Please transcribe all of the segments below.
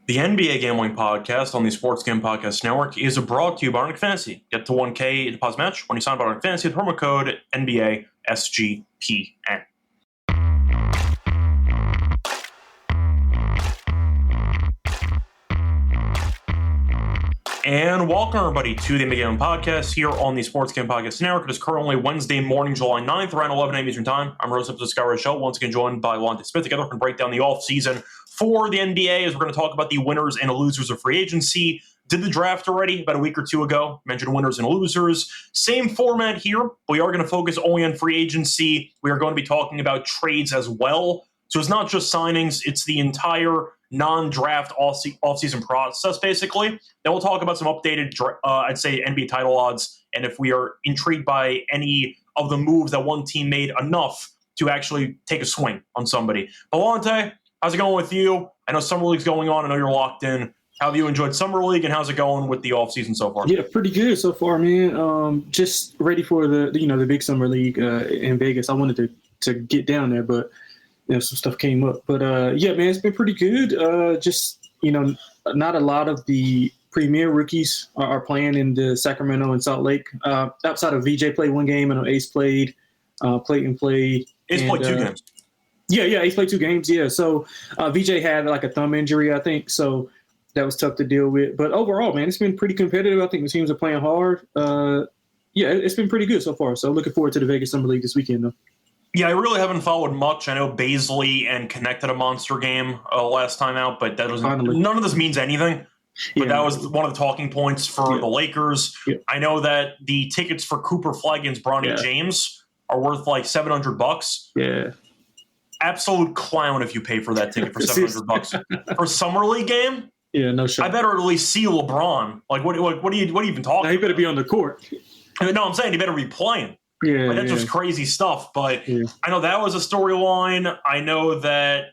The NBA Gambling Podcast on the Sports Game Podcast Network is brought to you by Arctic Fantasy. Get to 1K deposit match when you sign up on Arctic Fantasy with promo code NBA SGPN. And welcome, everybody, to the NBA Gambling Podcast here on the Sports Game Podcast Network. It is currently Wednesday morning, July 9th, around 11 a.m. Eastern Time. I'm Rose of the Sky Reichel, once again joined by Lonte Smith. Together, we're going to break down the offseason for the NBA as we're going to talk about the winners and losers of free agency. Did the draft already about a week or two ago. Mentioned winners and losers. Same format here, but we are going to focus only on free agency. We are going to be talking about trades as well. So it's not just signings, it's the entire non-draft off-season process, basically. Then we'll talk about some updated, I'd say, NBA title odds, and if we are intrigued by any of the moves that one team made enough to actually take a swing on somebody. Lonte, how's it going with you? I know Summer League's going on. I know you're locked in. How have you enjoyed Summer League, and how's it going with the off-season so far? Yeah, pretty good so far, man. Just ready for the big Summer League in Vegas. I wanted to get down there, but some stuff came up. But yeah, man, it's been pretty good. Just not a lot of the premier rookies are playing in the Sacramento and Salt Lake. Outside of VJ played one game, I know Ace played, Clayton played. Ace played two games. Yeah, Ace played 2 games. Yeah, so VJ had like a thumb injury, I think. So that was tough to deal with. But overall, man, it's been pretty competitive. I think the teams are playing hard. Yeah, it's been pretty good so far. So looking forward to the Vegas Summer League this weekend, though. Yeah, I really haven't followed much. I know Baisley and connected a monster game last time out, but that was none of this means anything. But that was one of the talking points for the Lakers. Yeah. I know that the tickets for Cooper Flag against Bronny James are worth like $700. Yeah. Absolute clown if you pay for that ticket for $700 for a Summer League game. Yeah, no shot. I better at least see LeBron. Like, what are you even talking? Now, he better be on the court. No, I'm saying he better be playing. Yeah, that's just crazy stuff. But yeah. I know that was a storyline. I know that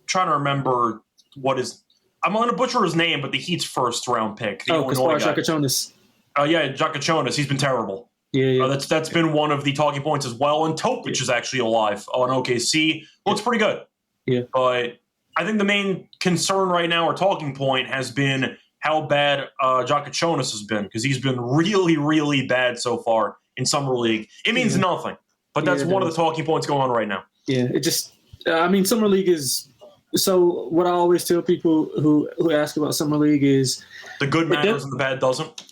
trying to remember I'm going to butcher his name, but the Heat's first round pick. Jakachonis. Yeah, Jakachonis. He's been terrible. Yeah. That's been one of the talking points as well. And Topic is actually alive on OKC. Looks pretty good. Yeah. But I think the main concern right now or talking point has been how bad Jakachonis has been, because he's been really, really bad so far in Summer League. It means nothing, but that's one of the talking points going on right now. Yeah, it just Summer League is – so what I always tell people who ask about Summer League is – the good matters and the bad doesn't?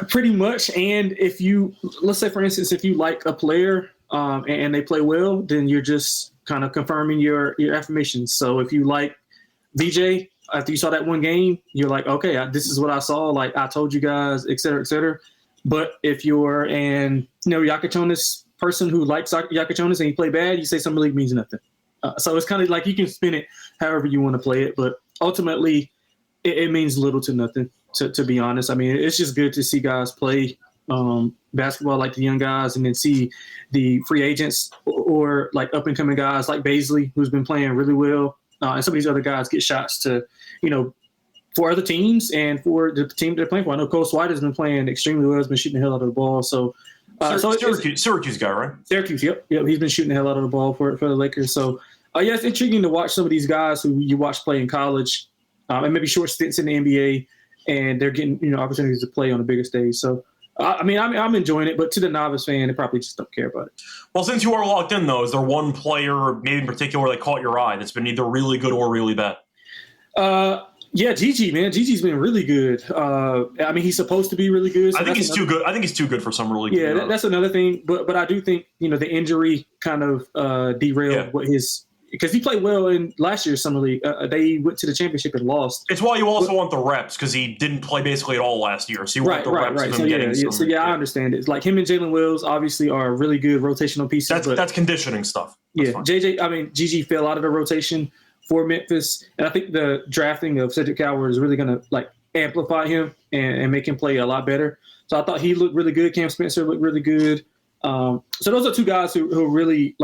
Pretty much. And if you – let's say, for instance, if you like a player and they play well, then you're just kind of confirming your affirmations. So if you like VJ – after you saw that one game, you're like, okay, this is what I saw. Like, I told you guys, et cetera, et cetera. But if you're an Jakachonis person who likes Jakachonis and you play bad, you say Summer League means nothing. So it's kind of like you can spin it however you want to play it. But ultimately, it means little to nothing, to be honest. I mean, it's just good to see guys play basketball like the young guys, and then see the free agents or like up-and-coming guys like Baisley, who's been playing really well. And some of these other guys get shots to, for other teams and for the team they're playing for. I know Cole Swider has been playing extremely well. He's been shooting the hell out of the ball. So, Syracuse guy, right? Syracuse, yep. He's been shooting the hell out of the ball for the Lakers. So, yeah, it's intriguing to watch some of these guys who you watch play in college and maybe short stints in the NBA, and they're getting opportunities to play on a bigger stage. So, I'm enjoying it, but to the novice fan, they probably just don't care about it. Well, since you are locked in, though, is there one player, maybe in particular, that caught your eye that's been either really good or really bad? Yeah, Gigi, man. Gigi's been really good. He's supposed to be really good. So I think he's too good. I think he's too good for Summer League. Yeah, that's another thing. But I do think, the injury kind of derailed what his – because he played well in last year's Summer League. They went to the championship and lost. It's why you also want the reps, because he didn't play basically at all last year. So you want the reps of him getting some. I understand it. It's like him and Jalen Wills obviously are really good rotational pieces. That's conditioning stuff. That's fine. Gigi fell out of the rotation for Memphis. And I think the drafting of Cedric Coward is really going to amplify him and make him play a lot better. So I thought he looked really good. Cam Spencer looked really good. So those are two guys who really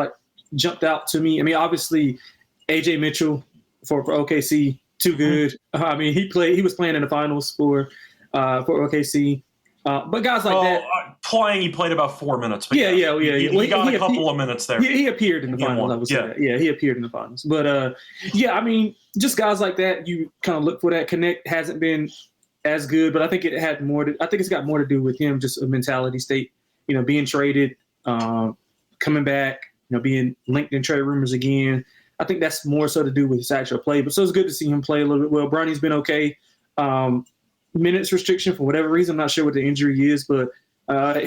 jumped out to me. I mean, obviously, AJ Mitchell for OKC, too good. He was playing in the finals for OKC. But guys like that. playing. He played about 4 minutes. But yeah. He got a couple of minutes there. He appeared in the finals. I would say that. Yeah, he appeared in the finals. But I mean, just guys like that, you kind of look for that. Connect hasn't been as good, but I think it had more. I think it's got more to do with him, just a mentality state. Being traded, coming back, being linked in trade rumors again. I think that's more so to do with his actual play. But so it's good to see him play a little bit well. Bronny's been okay. Minutes restriction for whatever reason. I'm not sure what the injury is, but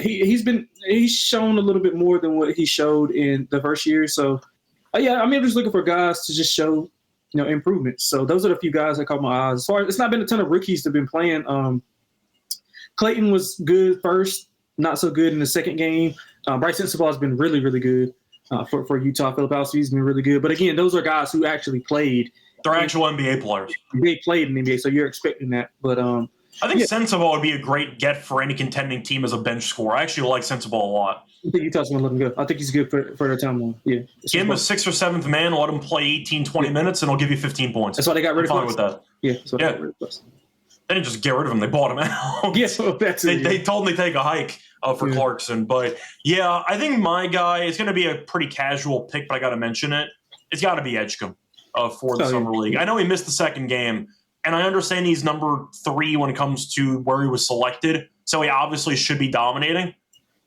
he's shown a little bit more than what he showed in the first year. So I'm just looking for guys to just show improvements. So those are the few guys that caught my eyes. As far as, it's not been a ton of rookies that have been playing. Clayton was good first, not so good in the second game. Bryce Sensabaugh has been really, really good for Utah. Filipowski's been really good. But again, those are guys who actually played. They're actual NBA players. They played in the NBA, so you're expecting that. But I think Sensabaugh would be a great get for any contending team as a bench scorer. I actually like Sensabaugh a lot. I think Utah's going to let him go. I think he's good for their timeline. Yeah. Give him a 6th or 7th man, let him play 18, 20 minutes, and he'll give you 15 points. That's why they got rid of fine with that. Yeah, that's why they got rid of Plus. They didn't just get rid of him. They bought him out. Yeah, so that's it. They told him to take a hike for Clarkson. But, I think my guy is going to be a pretty casual pick, but I got to mention it. It's got to be Edgecombe for the Summer League. I know he missed the second game, and I understand he's number 3 when it comes to where he was selected, so he obviously should be dominating.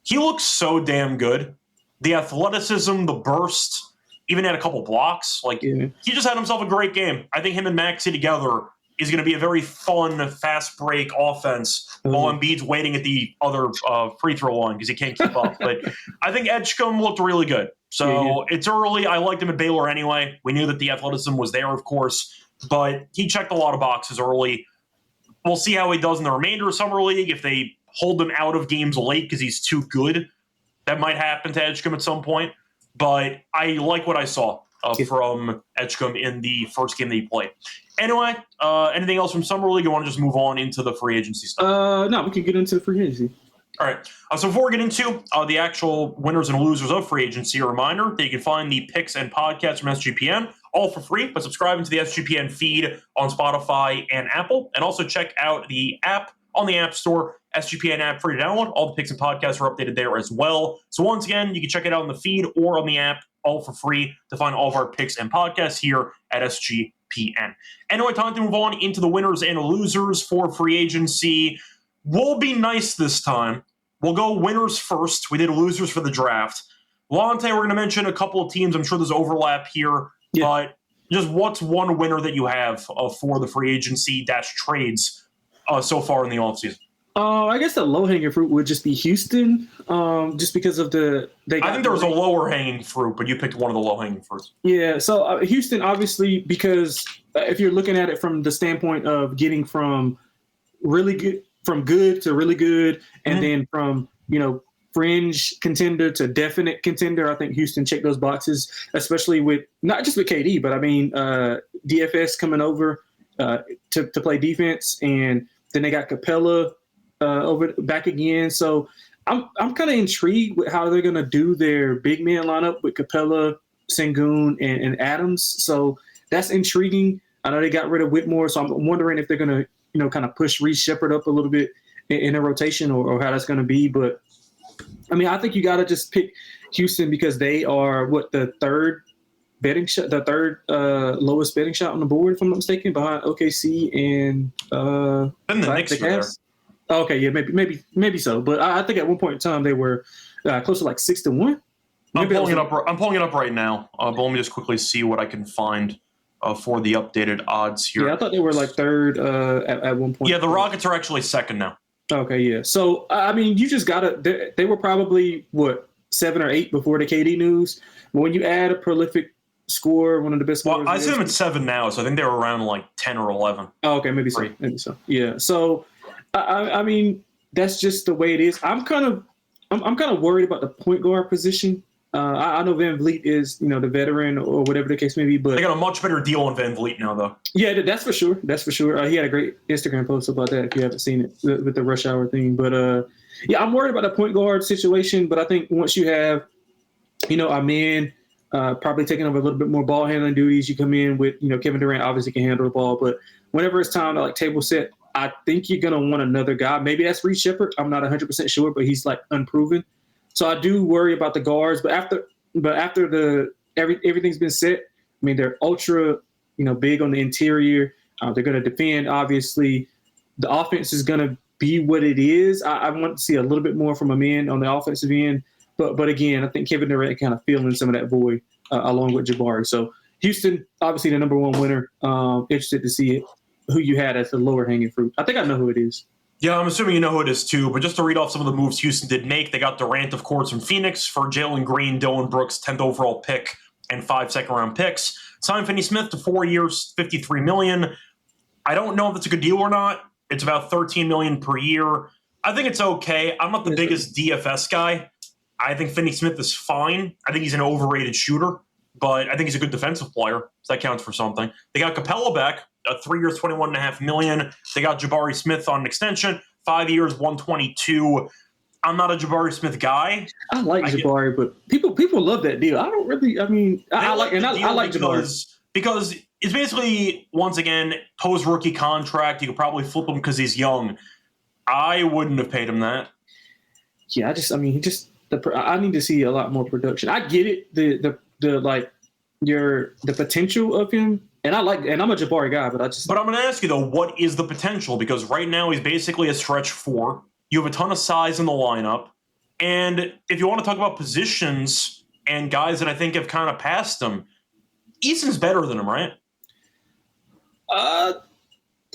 He looks so damn good. The athleticism, the burst, even had a couple blocks. He just had himself a great game. I think him and Maxey together is going to be a very fun, fast break offense while Embiid's waiting at the other free throw line because he can't keep up. But I think Edgecombe looked really good. So it's early. I liked him at Baylor anyway. We knew that the athleticism was there, of course, but he checked a lot of boxes early. We'll see how he does in the remainder of Summer League. If they hold him out of games late because he's too good, that might happen to Edgecombe at some point. But I like what I saw from Edgecombe in the first game that he played. Anyway, anything else from Summer League? I want to just move on into the free agency stuff. No, we can get into the free agency. All right. So before we get into the actual winners and losers of free agency, a reminder that you can find the picks and podcasts from SGPN all for free by subscribing to the SGPN feed on Spotify and Apple. And also check out the app on the App Store, SGPN app, free to download. All the picks and podcasts are updated there as well. So once again, you can check it out on the feed or on the app, all for free, to find all of our picks and podcasts here at SGPN. Anyway, time to move on into the winners and losers for free agency. We'll be nice this time. We'll go winners first. We did losers for the draft. Lonte, we're going to mention a couple of teams. I'm sure there's overlap here. Yeah. But just what's one winner that you have for the free agency trades so far in the offseason? I guess the low-hanging fruit would just be Houston, just because of I think there was a lower-hanging fruit, but you picked one of the low-hanging fruits. Yeah, so Houston, obviously, because if you're looking at it from the standpoint of getting from good to really good, and then from, fringe contender to definite contender, I think Houston checked those boxes, especially with not just with KD, but I mean DFS coming over to play defense, and then they got Capella back again. So I'm kind of intrigued with how they're going to do their big man lineup with Capella, Sengun, and Adams. So that's intriguing. I know they got rid of Whitmore, so I'm wondering if they're going to kind of push Reece Shepherd up a little bit in a rotation or how that's going to be. But I mean, I think you got to just pick Houston because they are the third lowest betting shot on the board, if I'm not mistaken, behind OKC and then the Knicks were there. Okay, yeah, maybe so. But I think at one point in time they were close to like 6-1. I'm pulling it up right now. But let me just quickly see what I can find for the updated odds here. Yeah, I thought they were like third at one point. Yeah, the Rockets are actually second now. Okay, yeah. So I mean, you just gotta. They were probably 7 or 8 before the KD news. But when you add a prolific scorer, one of the best scorers. Well, I see them at 7 now, so I think they were around like 10 or 11. Oh, okay, maybe so. Yeah. So I mean, that's just the way it is. I'm kind of worried about the point guard position. I know Van Vliet is, the veteran or whatever the case may be, but they got a much better deal on Van Vliet now, though. Yeah, that's for sure. He had a great Instagram post about that. If you haven't seen it with the rush hour thing, but yeah, I'm worried about the point guard situation. But I think once you have, a man probably taking over a little bit more ball handling duties, you come in with, Kevin Durant obviously can handle the ball, but whenever it's time to table set I think you're going to want another guy. Maybe that's Reed Shepherd. I'm not 100% sure, but he's like unproven. So I do worry about the guards. But after everything's been set, I mean, they're ultra, big on the interior. They're going to defend, obviously. The offense is going to be what it is. I want to see a little bit more from a man on the offensive end. But again, I think Kevin Durant kind of filling some of that void along with Jabari. So Houston, obviously the number one winner. Interested to see it. Who you had as the lower hanging fruit. I think I know who it is. Yeah, I'm assuming you know who it is too, but just to read off some of the moves Houston did make, they got Durant, of course, from Phoenix for Jalen Green, Dillon Brooks, 10th overall pick, and 5 second-round picks. Signed Finney-Smith to 4 years, $53 million. I don't know if it's a good deal or not. It's about $13 million per year. I think it's okay. I'm not the biggest DFS guy. I think Finney-Smith is fine. I think he's an overrated shooter, but I think he's a good defensive player, so that counts for something. They got Capella back. 3 years, $21.5 million. They got Jabari Smith on an extension, 5 years, $122. I'm not a Jabari Smith guy. I like Jabari, but people love that deal. I don't really. I mean, I like Jabari because it's basically, once again, post rookie contract. You could probably flip him because he's young. I wouldn't have paid him that. Yeah, I need to see a lot more production. I get it, the potential of him. And I'm a Jabari guy, but I'm going to ask you, though, what is the potential? Because right now he's basically a stretch 4. You have a ton of size in the lineup. And if you want to talk about positions and guys that I think have kind of passed him, Eason's better than him, right?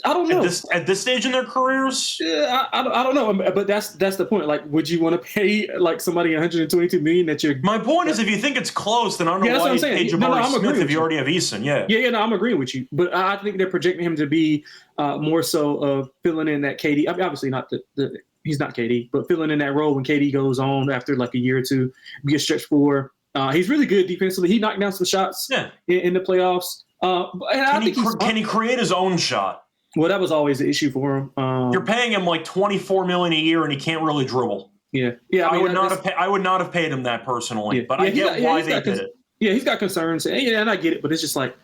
I don't know. At this stage in their careers? Yeah, I don't know. But that's the point. Like, would you want to pay like somebody $122 million that you're? My point is, if you think it's close, then I don't know why you pay Jabari Smith if you already have Eason. Yeah. No, I'm agreeing with you. But I think they're projecting him to be more so of filling in that KD. I mean, obviously not he's not KD, but filling in that role when KD goes on after like a year or two, be a stretch 4. He's really good defensively. He knocked down some shots in the playoffs. Can he create his own shot? Well, that was always the issue for him. You're paying him like $24 million a year, and he can't really dribble. Yeah. I would not have paid him that personally, but I get why they did it. Yeah, he's got concerns, and I get it, but it's just like,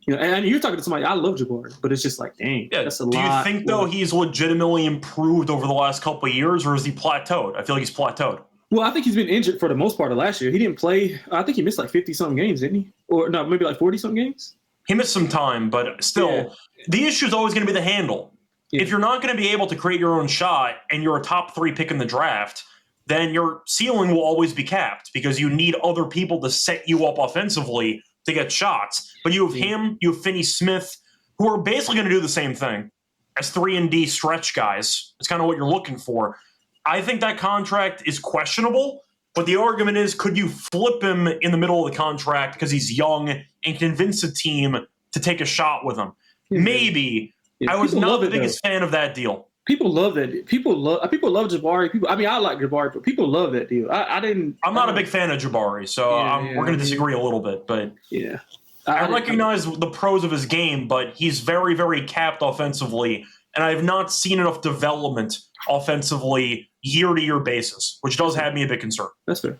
and you're talking to somebody. I love Jabari, but it's just like, dang, that's a lot. Do you think though he's legitimately improved over the last couple of years, or is he plateaued? I feel like he's plateaued. Well, I think he's been injured for the most part of last year. He didn't play. I think he missed like 50-something games, didn't he? Or no, maybe like 40-something games. He missed some time, but still, the issue is always going to be the handle. Yeah. If you're not going to be able to create your own shot and you're a top 3 pick in the draft, then your ceiling will always be capped because you need other people to set you up offensively to get shots. But you have him, you have Finney-Smith, who are basically going to do the same thing as 3-and-D stretch guys. It's kind of what you're looking for. I think that contract is questionable, but the argument is, could you flip him in the middle of the contract because he's young and convince a team to take a shot with him? Yeah. Maybe. Yeah. I was not the biggest fan of that deal. People love that. People love Jabari. I like Jabari, but people love that deal. I'm not a big fan of Jabari, so we're going to disagree a little bit. But yeah, I recognize the pros of his game, but he's very, very capped offensively, and I have not seen enough development offensively year-to-year basis, which does have me a bit concerned. That's fair.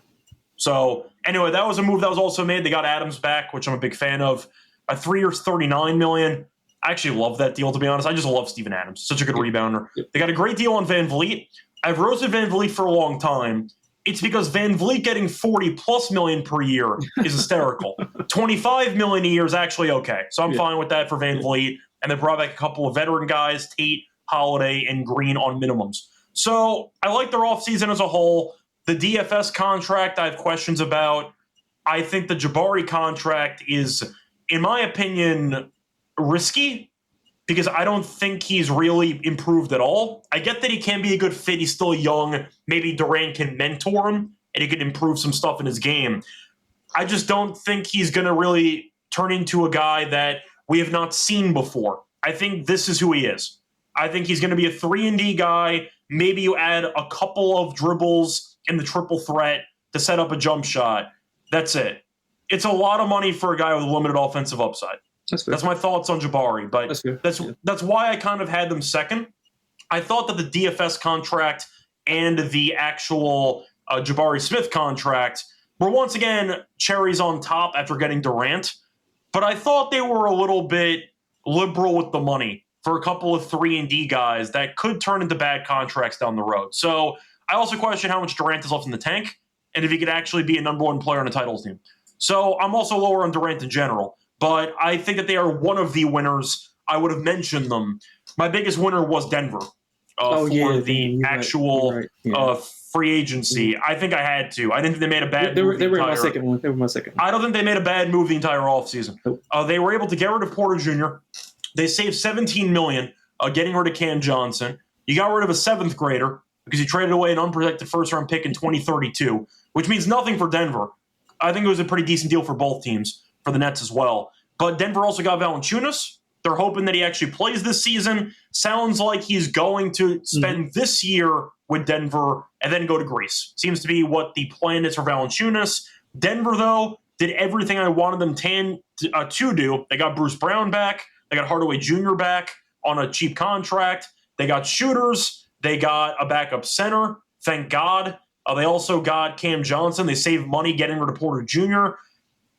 So anyway, that was a move that was also made. They got Adams back, which I'm a big fan of. 3 years, $39 million. I actually love that deal, to be honest. I just love Steven Adams. Such a good rebounder. They got a great deal on Van Vliet. I've roasted Van Vliet for a long time. It's because Van Vliet getting $40+ million per year is hysterical. $25 million a year is actually okay. So I'm fine with that for Van Vliet. And they brought back a couple of veteran guys, Tate, Holiday, and Green on minimums. So I like their offseason as a whole. The DFS contract I have questions about. I think the Jabari contract is, in my opinion, risky because I don't think he's really improved at all. I get that he can be a good fit. He's still young. Maybe Durant can mentor him and he can improve some stuff in his game. I just don't think he's going to really turn into a guy that we have not seen before. I think this is who he is. I think he's going to be a 3-and-D guy. Maybe you add a couple of dribbles in the triple threat to set up a jump shot. That's it. It's a lot of money for a guy with limited offensive upside. That's my thoughts on Jabari, but that's why I kind of had them second. I thought that the DFS contract and the actual Jabari Smith contract were once again cherries on top after getting Durant, but I thought they were a little bit liberal with the money for a couple of 3-and-D guys that could turn into bad contracts down the road. So I also question how much Durant is left in the tank and if he could actually be a number one player on a titles team. So I'm also lower on Durant in general, but I think that they are one of the winners. I would have mentioned them. My biggest winner was Denver the actual free agency. I think I had to. I didn't think they made a bad move. They were my second one. I don't think they made a bad move the entire offseason. Nope. They were able to get rid of Porter Jr. They saved $17 million getting rid of Cam Johnson. You got rid of a seventh grader because you traded away an unprotected first-round pick in 2032, which means nothing for Denver. I think it was a pretty decent deal for both teams, for the Nets as well. But Denver also got Valanciunas. They're hoping that he actually plays this season. Sounds like he's going to spend this year with Denver and then go to Greece. Seems to be what the plan is for Valanciunas. Denver, though, did everything I wanted them to do. They got Bruce Brown back. They got Hardaway Jr. back on a cheap contract. They got shooters. They got a backup center. Thank God. They also got Cam Johnson. They saved money getting rid of Porter Jr.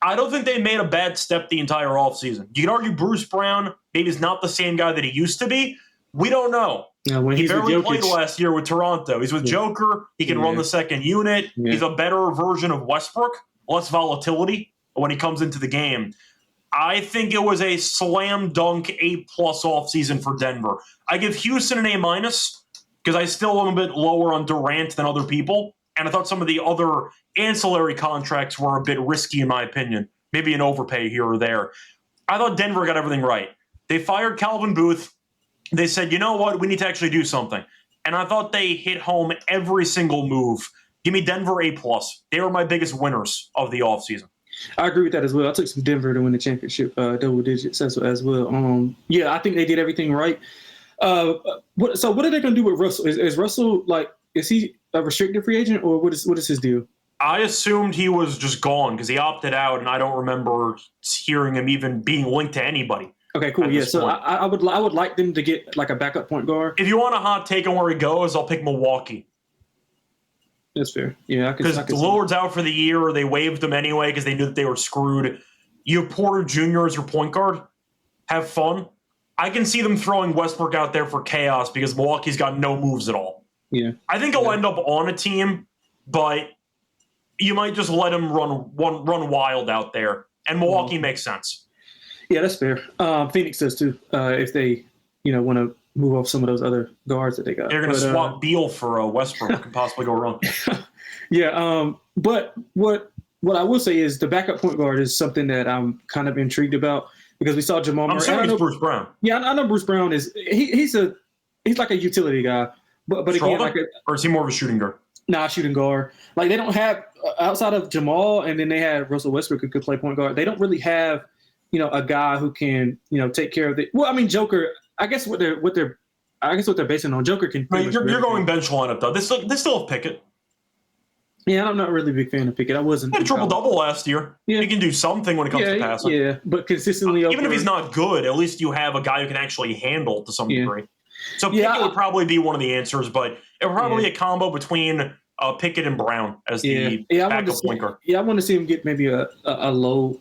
I don't think they made a bad step the entire offseason. You can argue Bruce Brown maybe is not the same guy that he used to be. We don't know. Yeah, he barely played last year with Toronto. He's with Joker. He can run the second unit. Yeah. He's a better version of Westbrook, less volatility when he comes into the game. I think it was a slam dunk A+ offseason for Denver. I give Houston an A- because I still am a bit lower on Durant than other people. And I thought some of the other ancillary contracts were a bit risky, in my opinion. Maybe an overpay here or there. I thought Denver got everything right. They fired Calvin Booth. They said, you know what? We need to actually do something. And I thought they hit home every single move. Give me Denver A+. They were my biggest winners of the offseason. I agree with that as well. I took some Denver to win the championship, double digits as well. Yeah, I think they did everything right. So what are they going to do with Russell? Is Russell, is he a restricted free agent, or what is his deal? I assumed he was just gone because he opted out, and I don't remember hearing him even being linked to anybody. Okay, cool. Yeah, so I would like them to get like a backup point guard. If you want a hot take on where he goes, I'll pick Milwaukee. That's fair. Yeah, because Lillard's out for the year, or they waived him anyway because they knew that they were screwed. You have Porter Jr. as your point guard. Have fun. I can see them throwing Westbrook out there for chaos because Milwaukee's got no moves at all. Yeah, I think he'll end up on a team, but you might just let him run wild out there, and Milwaukee makes sense. Yeah, that's fair. Phoenix does too. If they, want to move off some of those other guards that they got, they're going to swap Beal for Westbrook. What could possibly go wrong? Yeah. But what I will say is the backup point guard is something that I'm kind of intrigued about because we saw Jamal Murray. I'm assuming it's Bruce Brown. Yeah, I know Bruce Brown is. He's like a utility guy. But again, or is he more of a shooting guard? Nah, shooting guard. Like they don't have outside of Jamal, and then they had Russell Westbrook who could play point guard. They don't really have, a guy who can, take care of it. Well, I mean, Joker. I guess what they're basing on. Joker can. Right, you're going bench lineup though. They still have Pickett. Yeah, I'm not really a big fan of Pickett. I wasn't. He had a triple-double last year. Yeah. He can do something when it comes to passing. Yeah, but consistently. Even if he's not good, at least you have a guy who can actually handle to some degree. So Pickett would probably be one of the answers, but it would probably be a combo between Pickett and Brown as the backup point guard. Yeah, I want to see him get maybe a low,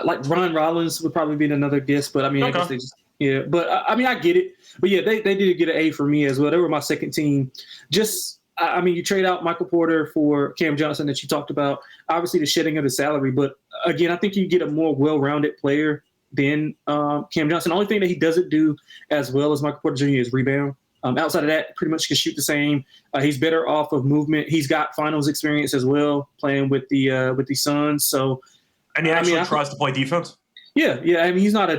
like Ron Rollins would probably be another guess, but I mean, I guess they just But I mean, I get it. But yeah, they did get an A for me as well. They were my second team. I mean, you trade out Michael Porter for Cam Johnson that you talked about. Obviously, the shedding of the salary, but again, I think you get a more well-rounded player than Cam Johnson. The only thing that he doesn't do as well as Michael Porter Jr. is rebound. Outside of that, pretty much can shoot the same. He's better off of movement. He's got finals experience as well, playing with the Suns. So, and he actually tries to play defense. Yeah. I mean, he's not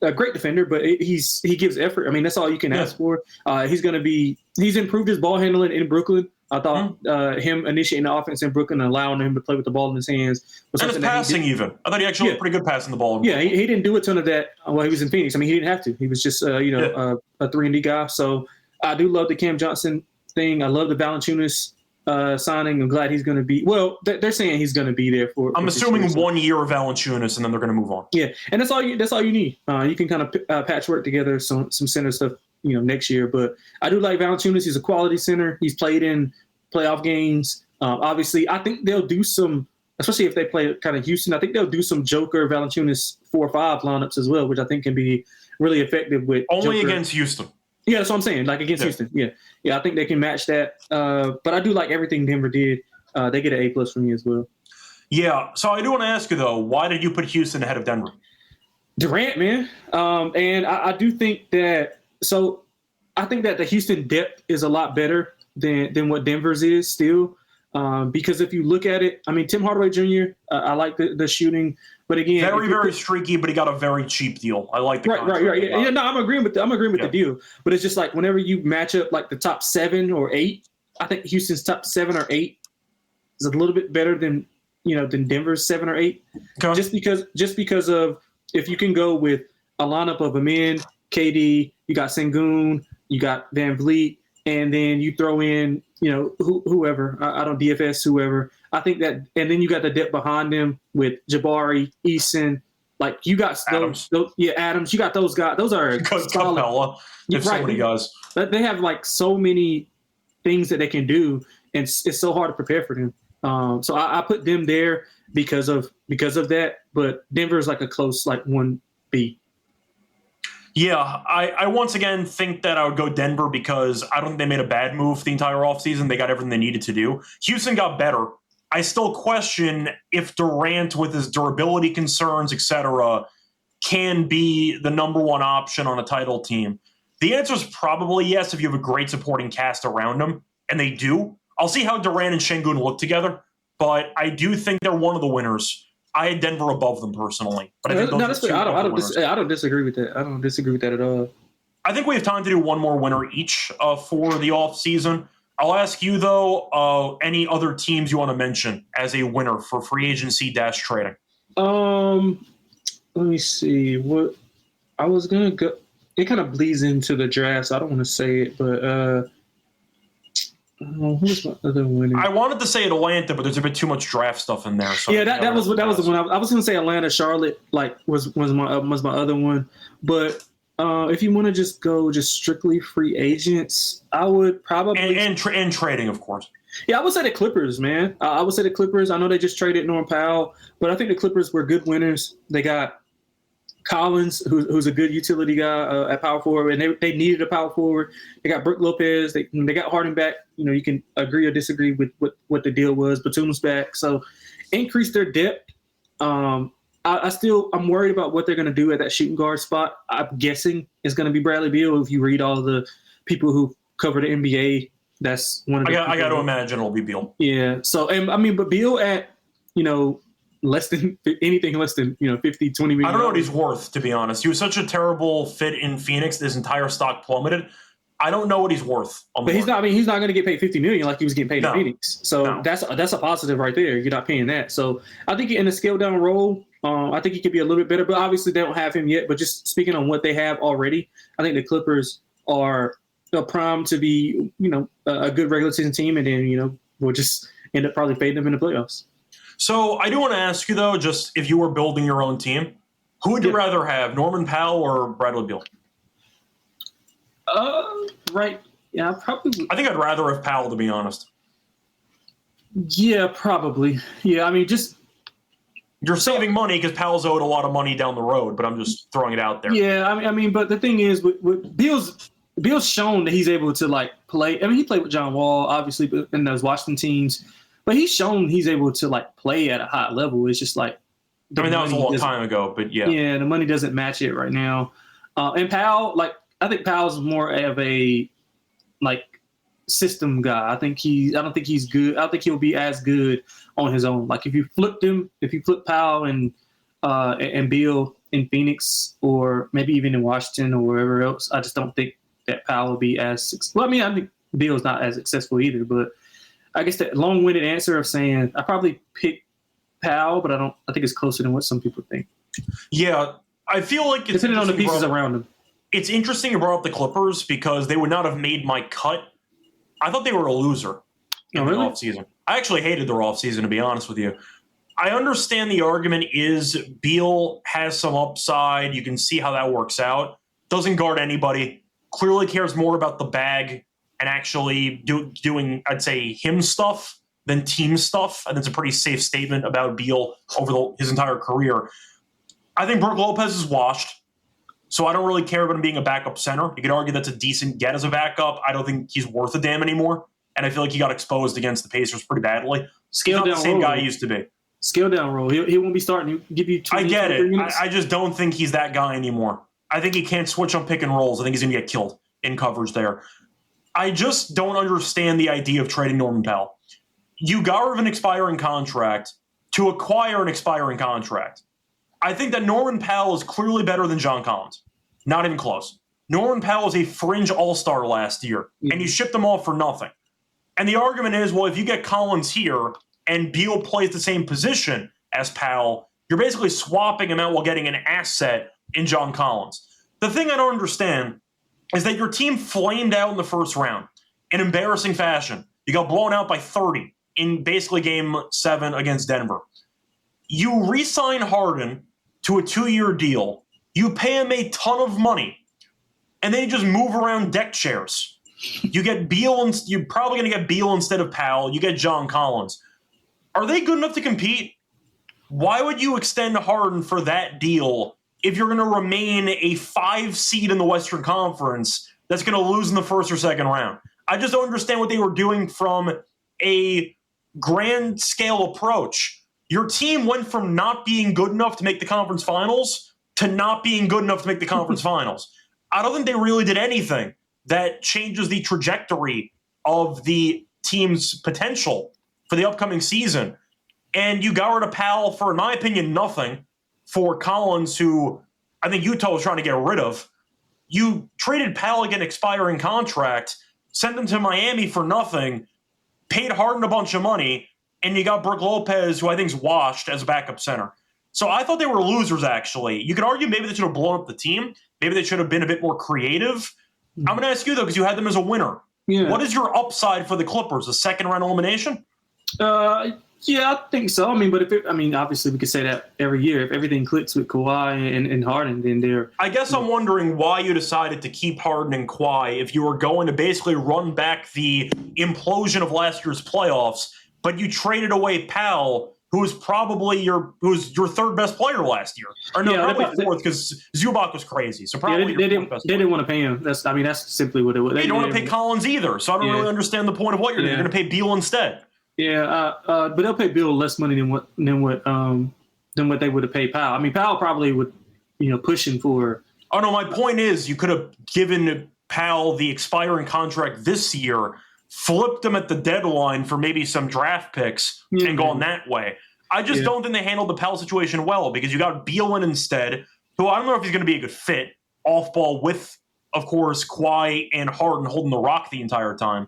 a great defender, but he gives effort. I mean, that's all you can ask for. He's improved his ball handling in Brooklyn. I thought him initiating the offense in Brooklyn and allowing him to play with the ball in his hands was and something his passing even. I thought he actually looked pretty good passing the ball. Yeah, he didn't do a ton of that while he was in Phoenix. I mean, he didn't have to. He was just a 3-and-D guy. So I do love the Cam Johnson thing. I love the Valanciunas signing. I'm glad he's going to be. Well, they're saying he's going to be there for. I'm assuming 1 year of Valanciunas, and then they're going to move on. Yeah, and that's all you need. You can kind of patchwork together some center stuff, next year. But I do like Valanciunas. He's a quality center. He's played in playoff games. Obviously, I think they'll do some, especially if they play kind of Houston. I think they'll do some Joker Valanciunas 4-5 lineups as well, which I think can be really effective with only Joker. against Houston. Yeah, that's what I'm saying. Like against Houston. Yeah, I think they can match that. But I do like everything Denver did. They get an A+ from me as well. Yeah. So I do want to ask you though, why did you put Houston ahead of Denver? Durant, man. And I do think that. So I think that the Houston depth is a lot better than what Denver's is still. Because if you look at it, I mean, Tim Hardaway Jr., I like the shooting. But again, very streaky, but he got a very cheap deal. I like the contract. Right. Yeah, no, I'm agreeing with the deal. But it's just like whenever you match up like the top 7 or 8, I think Houston's top 7 or 8 is a little bit better than Denver's 7 or 8. Okay. Just because of if you can go with a lineup of Amin, KD, you got Sengun, you got Van Vliet, and then you throw in whoever I don't DFS whoever. I think that, and then you got the depth behind them with Jabari, Eason, like you got Adams. Adams. You got those guys. Those are Capella. Right. So many guys. They have like so many things that they can do, and it's so hard to prepare for them. So I put them there because of that. But Denver is like a close like 1B. Yeah, I once again think that I would go Denver because I don't think they made a bad move the entire offseason. They got everything they needed to do. Houston got better. I still question if Durant, with his durability concerns, etc., can be the number one option on a title team. The answer is probably yes if you have a great supporting cast around them, and they do. I'll see how Durant and Şengün look together, but I do think they're one of the winners. I had Denver above them personally, but I think I don't disagree with that. I don't disagree with that at all. I think we have time to do one more winner each for the offseason. I'll ask you, though, any other teams you want to mention as a winner for free agency - trading? Let me see. What I was going to go – it kind of bleeds into the draft, so I don't want to say it, but who's my other winner? I wanted to say Atlanta, but there's a bit too much draft stuff in there. So yeah, that was the one. I was going to say Atlanta. Charlotte was my other one, but – if you want to just go strictly free agents, I would probably and trading, of course. Yeah, I would say the Clippers, man. I would say the Clippers. I know they just traded Norm Powell, but I think the Clippers were good winners. They got Collins, who's a good utility guy at power forward, and they needed a power forward. They got Brook Lopez. They got Harden back. You can agree or disagree with what the deal was. Batum's back, so increase their depth. I'm worried about what they're going to do at that shooting guard spot. I'm guessing it's going to be Bradley Beal. If you read all the people who cover the NBA, that's one of the I got to imagine it'll be Beal. Yeah. So, but Beal at, less than 50, 20 million. I don't know what he's worth, to be honest. He was such a terrible fit in Phoenix. His entire stock plummeted. I don't know what he's worth. But he's not going to get paid $50 million like he was getting paid in Phoenix. So that's a positive right there. You're not paying that. So I think in a scaled down role, I think he could be a little bit better, but obviously they don't have him yet. But just speaking on what they have already, I think the Clippers are primed to be, a good regular season team, and then, we'll just end up probably fading them in the playoffs. So I do want to ask you, though, just if you were building your own team, who would you rather have, Norman Powell or Bradley Beal? Right. Yeah, probably. I think I'd rather have Powell, to be honest. Yeah, probably. Yeah, I mean, just. You're saving money because Powell's owed a lot of money down the road, but I'm just throwing it out there. Yeah, I mean, but the thing is, with Beal's shown that he's able to play. I mean, he played with John Wall, obviously, in those Washington teams, but he's shown he's able to play at a high level. It's just that was a long time ago, but yeah. Yeah, the money doesn't match it right now. And Powell, I think Powell's more of a system guy. I don't think he's good. I don't think he'll be as good on his own. If you flip Powell and Beal in Phoenix, or maybe even in Washington or wherever else, I just don't think that Powell will be as well. I mean, I think Beal's not as successful either, but I guess that long-winded answer of saying I probably pick Powell, but I think it's closer than what some people think. Yeah, I feel like it's depending on the pieces around him. It's interesting you brought up the Clippers because they would not have made my cut. I thought they were a loser in the offseason. I actually hated their offseason, to be honest with you. I understand the argument is Beal has some upside. You can see how that works out. Doesn't guard anybody. Clearly cares more about the bag and actually doing, I'd say, him stuff than team stuff. I think it's a pretty safe statement about Beal over his entire career. I think Brook Lopez is washed. So I don't really care about him being a backup center. You could argue that's a decent get as a backup. I don't think he's worth a damn anymore. And I feel like he got exposed against the Pacers pretty badly. He's not the same guy he used to be. Scale down role. He won't be starting. He'll give you 20, I get it. minutes. I just don't think he's that guy anymore. I think he can't switch on pick and rolls. I think he's going to get killed in coverage there. I just don't understand the idea of trading Norman Powell. You got rid of an expiring contract to acquire an expiring contract. I think that Norman Powell is clearly better than John Collins. Not even close. Norman Powell was a fringe all-star last year, and you shipped them off for nothing. And the argument is, well, if you get Collins here and Beal plays the same position as Powell, you're basically swapping him out while getting an asset in John Collins. The thing I don't understand is that your team flamed out in the first round in embarrassing fashion. You got blown out by 30 in basically Game 7 against Denver. You re-sign Harden to a 2-year deal. You pay him a ton of money, and then you just move around deck chairs. You get Beal, and you're probably going to get Beal instead of Powell. You get John Collins. Are they good enough to compete? Why would you extend Harden for that deal if you're going to remain a 5 seed in the Western Conference that's going to lose in the first or second round? I just don't understand what they were doing from a grand scale approach. Your team went from not being good enough to make the conference finals to not being good enough to make the conference finals. I don't think they really did anything that changes the trajectory of the team's potential for the upcoming season. And you got rid of Powell for, in my opinion, nothing for Collins, who I think Utah was trying to get rid of. You traded Powell again, expiring contract, sent him to Miami for nothing, paid Harden a bunch of money, and you got Brook Lopez, who I think is washed as a backup center. So I thought they were losers, actually. You could argue maybe they should have blown up the team. Maybe they should have been a bit more creative. I'm going to ask you, though, because you had them as a winner. Yeah. What is your upside for the Clippers? A second-round elimination? Yeah, I think so. I mean, but obviously we could say that every year. If everything clicks with Kawhi and Harden, then they're... I guess I'm wondering why you decided to keep Harden and Kawhi if you were going to basically run back the implosion of last year's playoffs, but you traded away Powell, who was probably your third best player last year. Or no, probably fourth, because Zubac was crazy. So probably they didn't want to pay him. That's simply what it was. They don't want to pay Collins either. So I don't really understand the point of what you're doing. You're going to pay Beal instead. Yeah, but they'll pay Beal less money than what they would have paid Powell. I mean, Powell probably would, push him for. Oh no, my point is you could have given Powell the expiring contract this year, flipped him at the deadline for maybe some draft picks, and gone that way. I just don't think they handled the Powell situation well because you got Beal in instead, who I don't know if he's going to be a good fit off ball with, of course, Kawhi and Harden holding the rock the entire time.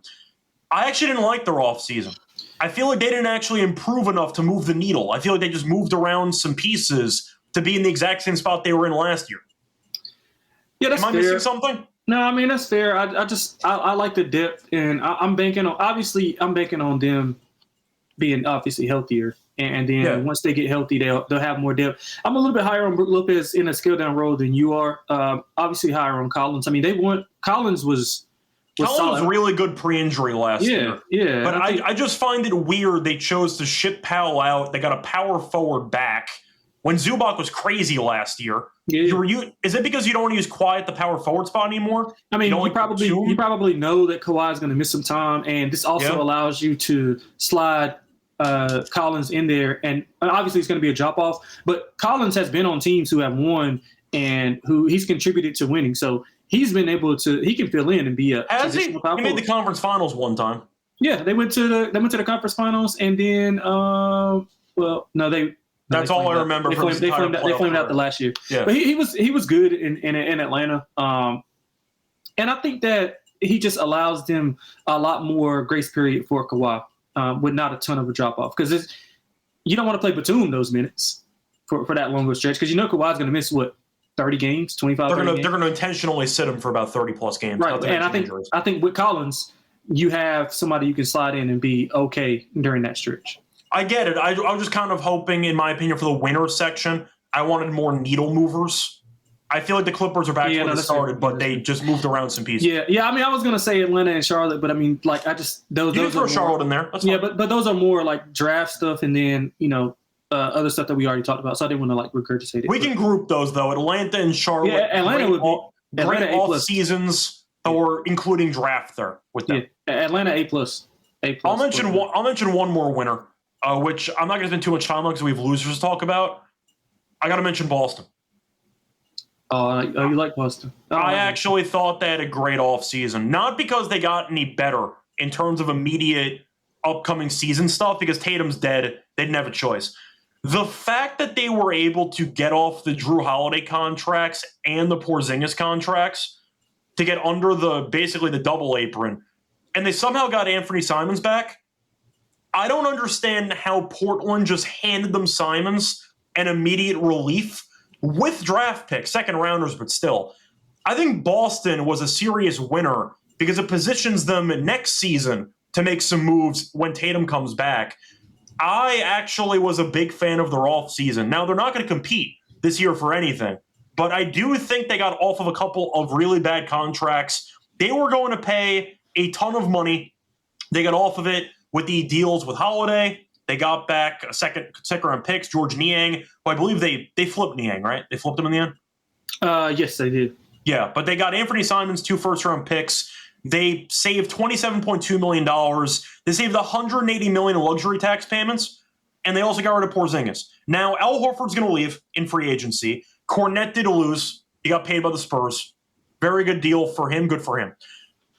I actually didn't like their offseason. I feel like they didn't actually improve enough to move the needle. I feel like they just moved around some pieces to be in the exact same spot they were in last year. Yeah, that's fair. Am I missing something? No, I mean, that's fair. I like the depth, and I'm banking on them being obviously healthier. And then once they get healthy, they'll have more depth. I'm a little bit higher on Brook Lopez in a scale down role than you are. Obviously higher on Collins. I mean, Collins was really good pre-injury last year. Yeah. But I just find it weird they chose to ship Powell out. They got a power forward back when Zubac was crazy last year. Yeah. Is it because you don't want to use Kawhi at the power forward spot anymore? I mean, you probably know that Kawhi is going to miss some time, and this also allows you to slide Collins in there. And obviously it's going to be a drop-off, but Collins has been on teams who have won and who he's contributed to winning. So he's been able to – he can fill in and be a traditional power forward. He made the conference finals one time. Yeah, they went to the conference finals, and then That's all I remember. They flamed out the last year. Yeah. But he was good in Atlanta. And I think that he just allows them a lot more grace period for Kawhi with not a ton of a drop-off. Because you don't want to play Batum those minutes for that longer stretch because Kawhi's going to miss, 30 games, 25 They're games? going to intentionally sit him for about 30-plus games. Right, and I think with Collins, you have somebody you can slide in and be okay during that stretch. I get it. I was just kind of hoping, in my opinion, for the winner section, I wanted more needle movers. I feel like the Clippers are back where they started, but they just moved around some pieces. Yeah. I mean, I was going to say Atlanta and Charlotte, but I mean, those you can throw Charlotte in there. That's fine. Yeah, but those are more like draft stuff, and then other stuff that we already talked about, so I didn't want to like regurgitate it. We can group those though. Atlanta and Charlotte. Yeah, Atlanta would be great Atlanta off seasons, or including draft there with them. Yeah, Atlanta A+. I'll mention one more winner, which I'm not going to spend too much time on because we have losers to talk about. I got to mention Boston. Oh, you like Boston? I actually thought they had a great offseason. Not because they got any better in terms of immediate upcoming season stuff, because Tatum's dead. They didn't have a choice. The fact that they were able to get off the Drew Holiday contracts and the Porzingis contracts to get under basically the double apron, and they somehow got Anthony Simons back. I don't understand how Portland just handed them Simons and immediate relief with draft picks, second rounders, but still. I think Boston was a serious winner because it positions them next season to make some moves when Tatum comes back. I actually was a big fan of their offseason. Now, they're not going to compete this year for anything, but I do think they got off of a couple of really bad contracts. They were going to pay a ton of money. They got off of it with the deals with Holiday. They got back a second round picks, George Niang, who I believe they flipped Niang, right? They flipped him in the end? Yes, they did. Yeah, but they got Anthony Simons, 2 first-round picks. They saved $27.2 million. They saved $180 million in luxury tax payments, and they also got rid of Porzingis. Now, Al Horford's going to leave in free agency. Cornette did lose. He got paid by the Spurs. Very good deal for him. Good for him.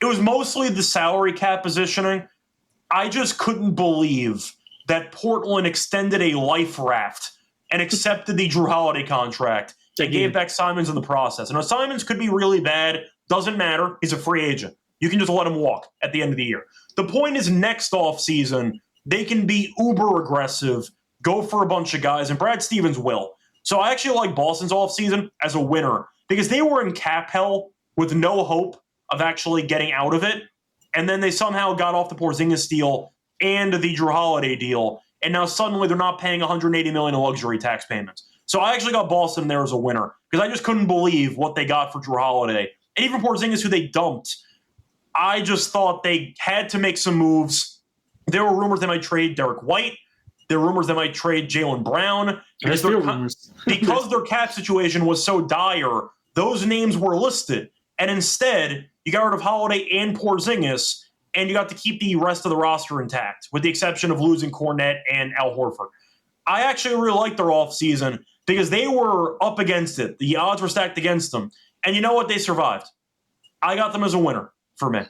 It was mostly the salary cap positioning. I just couldn't believe that Portland extended a life raft and accepted the Drew Holiday contract. They gave back Simons in the process. And Simons could be really bad. Doesn't matter. He's a free agent. You can just let him walk at the end of the year. The point is next offseason, they can be uber aggressive, go for a bunch of guys, and Brad Stevens will. So I actually like Boston's offseason as a winner because they were in cap hell with no hope of actually getting out of it. And then they somehow got off the Porzingis deal and the Drew Holiday deal. And now suddenly they're not paying $180 million in luxury tax payments. So I actually got Boston there as a winner because I just couldn't believe what they got for Drew Holiday. And even Porzingis, who they dumped, I just thought they had to make some moves. There were rumors they might trade Derek White. There were rumors they might trade Jaylen Brown. Because their cap situation was so dire, those names were listed. And instead, you got rid of Holiday and Porzingis, and you got to keep the rest of the roster intact, with the exception of losing Cornette and Al Horford. I actually really liked their offseason because they were up against it. The odds were stacked against them. And you know what? They survived. I got them as a winner for me.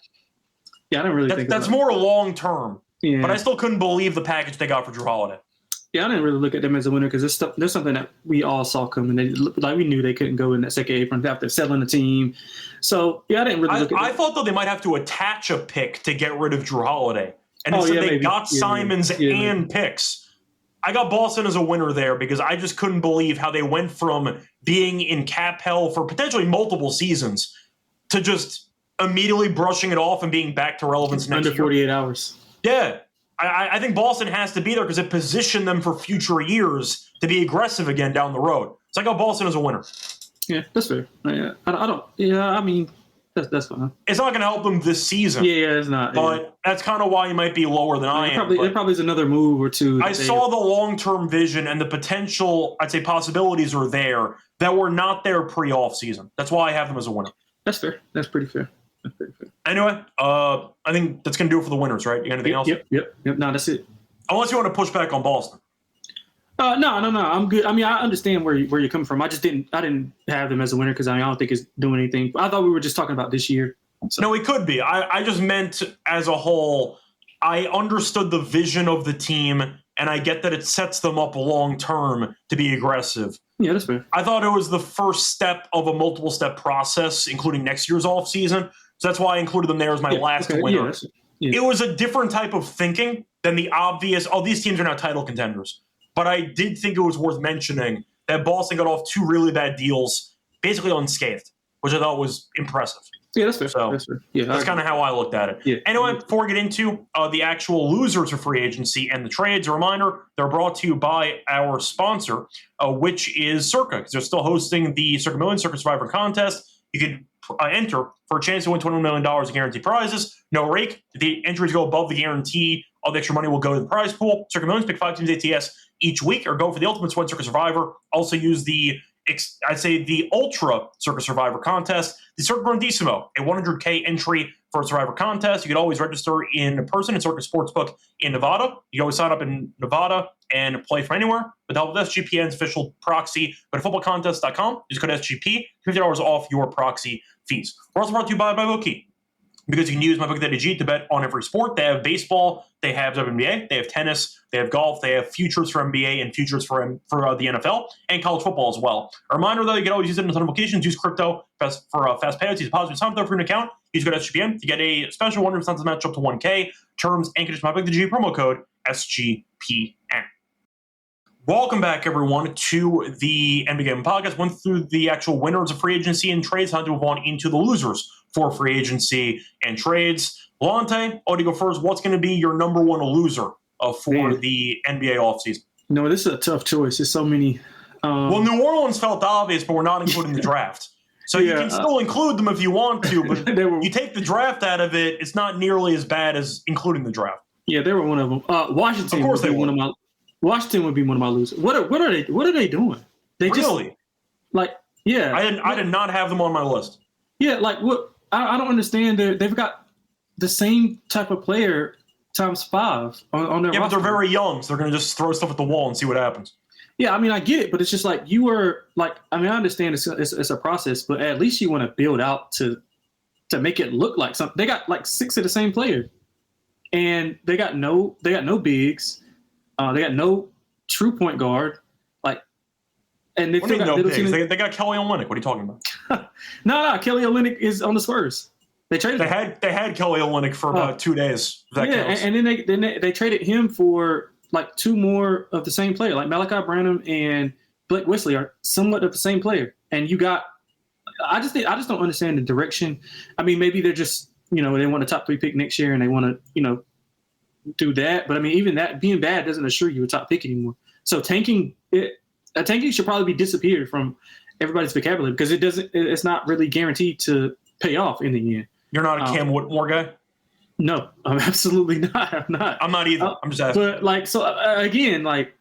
Yeah, I don't really think that's more long-term. Yeah. But I still couldn't believe the package they got for Drew Holiday. Yeah, I didn't really look at them as a winner because there's something that we all saw coming. We knew they couldn't go in that second apron after selling the team. So, yeah, I didn't really look at it. I thought, though, they might have to attach a pick to get rid of Drew Holiday. And instead they got Simons and picks. I got Boston as a winner there because I just couldn't believe how they went from being in cap hell for potentially multiple seasons to just immediately brushing it off and being back to relevance next year. Under 48 hours. Yeah. I think Boston has to be there because it positioned them for future years to be aggressive again down the road. So I got Boston as a winner. Yeah, that's fair. Yeah, that's fine. It's not going to help them this season. Yeah, it's not. But that's kind of why you might be lower than I am. There probably is another move or two. I saw the long-term vision and the potential, I'd say possibilities are there that were not there pre-off season. That's why I have them as a winner. That's fair. That's pretty fair. Anyway, I think that's going to do it for the winners, right? You got anything else? Yep. No, that's it. Unless you want to push back on Boston. No. I'm good. I mean, I understand where you're coming from. I didn't have them as a winner because I don't think it's doing anything. I thought we were just talking about this year. So. No, it could be. I just meant as a whole, I understood the vision of the team, and I get that it sets them up long-term to be aggressive. Yeah, that's fair. I thought it was the first step of a multiple-step process, including next year's offseason. So that's why I included them there as my last winner. Yeah. It was a different type of thinking than the obvious, these teams are now title contenders. But I did think it was worth mentioning that Boston got off 2 really bad deals, basically unscathed, which I thought was impressive. Yeah, that's fair. So that's kind of how I looked at it. Yeah. Anyway, before we get into the actual losers of free agency and the trades, a reminder, they're brought to you by our sponsor, which is Circa, because they're still hosting the Circa Million Circa Survivor contest. You can enter for a chance to win $21 million in guaranteed prizes. No rake. If the entries go above the guarantee, all the extra money will go to the prize pool. Circa Millions, pick 5 teams ATS each week, or go for the Ultimate Sweat Circuit Survivor. Also use the Ultra Circuit Survivor contest, the Circuit Grandissimo, a 100K entry for a Survivor contest. You can always register in person at Circuit Sportsbook in Nevada. You can always sign up in Nevada and play from anywhere with the help of SGPN's official proxy. But at footballcontest.com, use code SGP, $50 off your proxy fees. We're also brought to you by MyBookie, because you can use MyBookie.ag to bet on every sport. They have baseball, they have WNBA, they have tennis, they have golf, they have futures for NBA and futures for the NFL, and college football as well. A reminder, though, you can always use it in a ton of locations. Use crypto for fast payouts. Use deposit sign up for an account. Use code SGPN to get a special 100% match up to 1K. Terms and conditions. MyBookie.ag promo code SGPN. Welcome back, everyone, to the NBA Gaming Podcast. Went through the actual winners of free agency and trades. Time to move on into the losers for free agency and trades. Lonte, I'll go first. What's going to be your number one loser for the NBA offseason? No, this is a tough choice. There's so many. Well, New Orleans felt obvious, but we're not including the draft. So you can still include them if you want to, but you take the draft out of it, it's not nearly as bad as including the draft. Yeah, they were one of them. Washington. Of course, they were. Washington would be one of my losers. What are they doing? They really? Just like, yeah. I did not have them on my list. Yeah, like what? I don't understand. They've got the same type of player times 5 on their roster. But they're very young, so they're going to just throw stuff at the wall and see what happens. Yeah, I mean, I get it, but it's just like you were like. I mean, I understand it's a process, but at least you want to build out to make it look like something. They got like 6 of the same player, and they got no bigs. They got no true point guard. Like, and they got no bigs. They got Kelly Olynyk. What are you talking about? No. Kelly Olynyk is on the Spurs. They traded. They had Kelly Olynyk for about 2 days. And then they traded him for like 2 more of the same player. Like Malachi Branham and Blake Wesley are somewhat of the same player. And you got. I just don't understand the direction. I mean, maybe they're just they want a top 3 pick next year and they want to do that. But I mean, even that being bad doesn't assure you a top pick anymore. So tanking should probably be disappeared from everybody's vocabulary because it's not really guaranteed to pay off in the end. You're not a Cam Whitmore guy? No, I'm absolutely not. I'm not. I'm not either. I'm just asking. But like, so again, like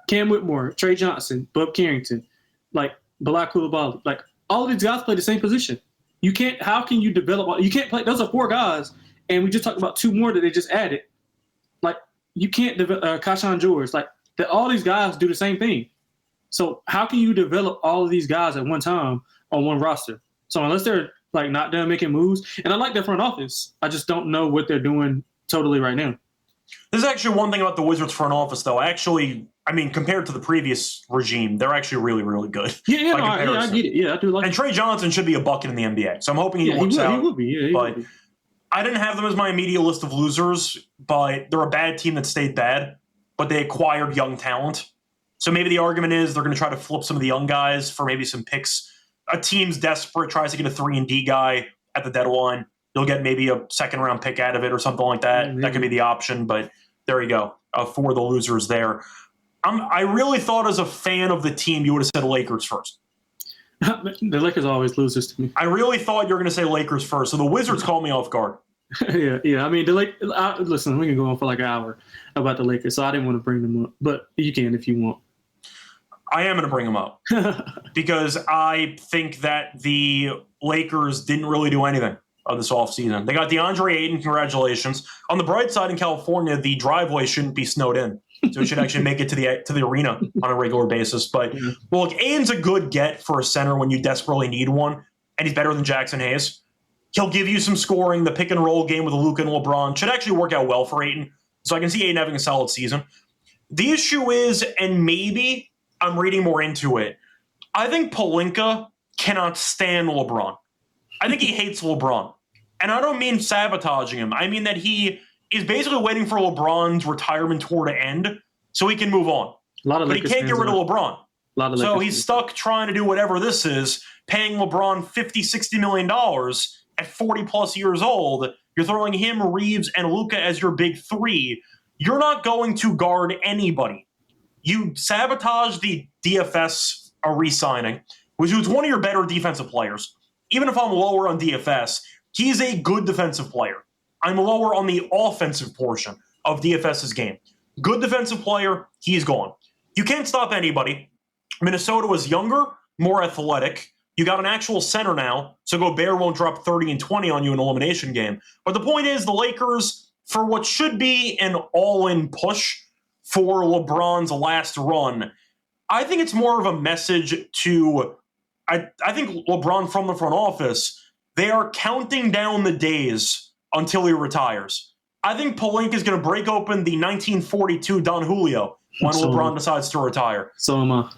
Cam Whitmore, Trey Johnson, Bub Carrington, like Bilal Coulibaly, like all of these guys play the same position. You can't. How can you develop? You can't play. Those are 4 guys, and we just talked about 2 more that they just added. Like you can't develop Kashan George. Like all these guys do the same thing. So how can you develop all of these guys at one time on one roster? So unless they're like not done making moves, and I like their front office, I just don't know what they're doing totally right now. There's actually one thing about the Wizards front office, though. Actually, I mean, compared to the previous regime, they're actually really, really good. I get it. Yeah, I do like. And Trey Johnson should be a bucket in the NBA, so I'm hoping he works out. He will be. Yeah, but I didn't have them as my immediate list of losers, but they're a bad team that stayed bad, but they acquired young talent. So maybe the argument is they're going to try to flip some of the young guys for maybe some picks. A team's desperate, tries to get a 3-and-D guy at the deadline. You'll get maybe a second-round pick out of it or something like that. Mm-hmm. That could be the option, but there you go for the losers there. I really thought as a fan of the team you would have said Lakers first. The Lakers are always losers to me. I really thought you were going to say Lakers first, so the Wizards called me off guard. Yeah. I mean, listen, we can go on for like an hour about the Lakers, so I didn't want to bring them up, but you can if you want. I am going to bring them up because I think that the Lakers didn't really do anything this offseason. They got DeAndre Ayton, congratulations. On the bright side, in California, the driveway shouldn't be snowed in, so it should actually make it to the arena on a regular basis. But look, Ayton's a good get for a center when you desperately need one, and he's better than Jackson Hayes. He'll give you some scoring. The pick and roll game with Luka and LeBron should actually work out well for Ayton. So I can see Ayton having a solid season. The issue is, and maybe I'm reading more into it, I think Pelinka cannot stand LeBron. I think he hates LeBron. And I don't mean sabotaging him. I mean that he is basically waiting for LeBron's retirement tour to end so he can move on. But he can't get rid of LeBron. So he's stuck trying to do whatever this is, paying LeBron $50, $60 million at 40-plus years old. You're throwing him, Reeves, and Luka as your big 3. You're not going to guard anybody. You sabotage the DFS re-signing, which was one of your better defensive players. Even if I'm lower on DFS, he's a good defensive player. I'm lower on the offensive portion of DFS's game. Good defensive player, he's gone. you can't stop anybody. Minnesota was younger, more athletic. You got an actual center now, so Gobert won't drop 30 and 20 on you in an elimination game. But the point is, the Lakers, for what should be an all-in push for LeBron's last run, I think it's more of a message to, I think LeBron from the front office, they are counting down the days until he retires. I think Pelinka is going to break open the 1942 Don Julio when LeBron decides to retire. So am I.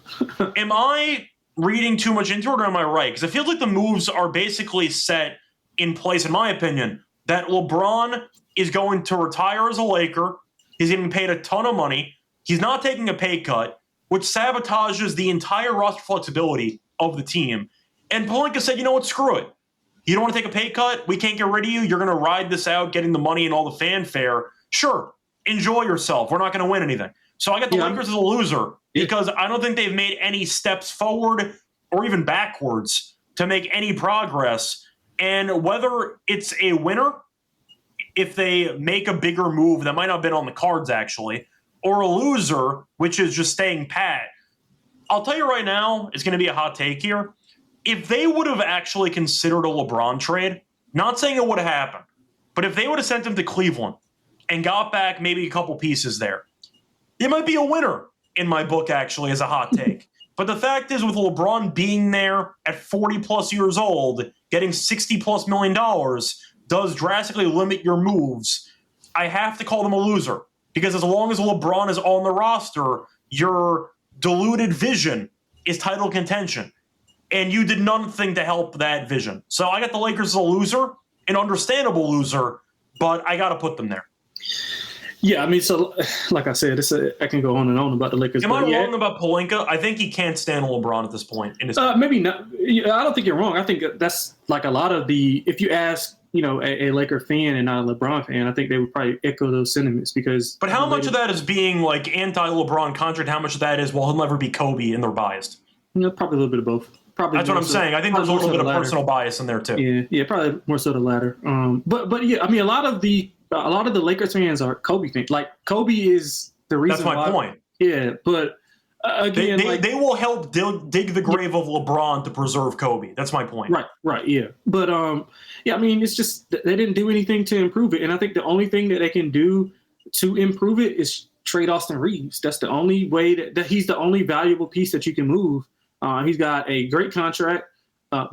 Am I reading too much into it, or am I right? Because it feels like the moves are basically set in place, in my opinion, that LeBron is going to retire as a Laker. He's getting paid a ton of money. He's not taking a pay cut, which sabotages the entire roster flexibility of the team. And Pelinka said, you know what, screw it. You don't want to take a pay cut? We can't get rid of you. You're going to ride this out, getting the money and all the fanfare. Sure, enjoy yourself. We're not going to win anything. So I got the Lakers as a loser because I don't think they've made any steps forward or even backwards to make any progress. And whether it's a winner, if they make a bigger move that might not have been on the cards actually, or a loser, which is just staying pat, I'll tell you right now, it's going to be a hot take here. If they would have actually considered a LeBron trade, not saying it would have happened, but if they would have sent him to Cleveland and got back maybe a couple pieces there, it might be a winner in my book, actually, as a hot take. But the fact is, with LeBron being there at 40-plus years old, getting $60-plus million does drastically limit your moves. I have to call them a loser because as long as LeBron is on the roster, your diluted vision is title contention. And you did nothing to help that vision. So I got the Lakers as a loser, an understandable loser, but I got to put them there. Yeah, I mean, so like I said, I can go on and on about the Lakers. Am I wrong about Pelinka? I think he can't stand LeBron at this point. In his maybe not. I don't think you're wrong. I think that's like a lot of the. If you ask, a Laker fan and not a LeBron fan, I think they would probably echo those sentiments because. But how much of that is being like anti-LeBron contract? How much of that is he'll never be Kobe and they're biased? Probably a little bit of both. Probably that's what I'm saying. I think there's a little bit of personal bias in there too. Yeah, probably more so the latter. But yeah, I mean, a lot of the Lakers fans are Kobe fans. Like Kobe is the reason. That's my point. Yeah, but again, they will help dig the grave of LeBron to preserve Kobe. That's my point. Right, yeah. But yeah, I mean, it's just they didn't do anything to improve it, and I think the only thing that they can do to improve it is trade Austin Reeves. That's the only way that he's the only valuable piece that you can move. He's got a great contract,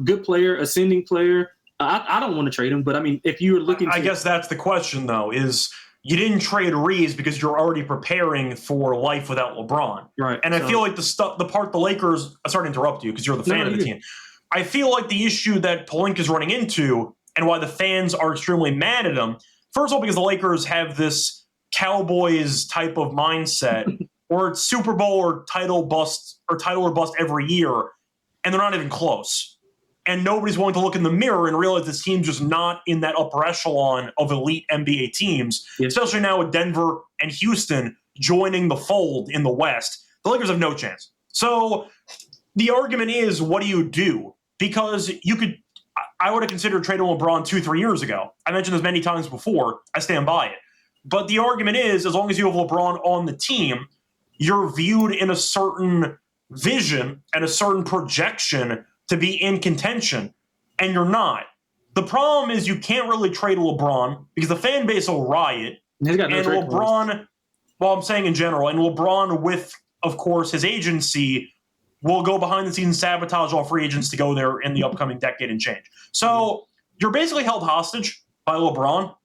good player, ascending player. I don't want to trade him, but I mean, if you're looking I guess that's the question, though, is you didn't trade Reeves because you're already preparing for life without LeBron. Right. And I feel like the part the Lakers – sorry to interrupt you because you're the fan of the team. I feel like the issue that Pelinka is running into and why the fans are extremely mad at him, first of all, because the Lakers have this Cowboys type of mindset where it's Super Bowl or title or bust every year, and they're not even close. And nobody's willing to look in the mirror and realize this team's just not in that upper echelon of elite NBA teams, especially now with Denver and Houston joining the fold in the West. The Lakers have no chance. So the argument is, what do you do? Because I would have considered trading LeBron 2-3 years ago. I mentioned this many times before. I stand by it. But the argument is, as long as you have LeBron on the team, you're viewed in a certain vision and a certain projection to be in contention, and you're not. The problem is you can't really trade LeBron because the fan base will riot. He's got no and LeBron, well, I'm saying in general, and LeBron with, of course, his agency will go behind the scenes, sabotage all free agents to go there in the upcoming decade and change. So you're basically held hostage by LeBron,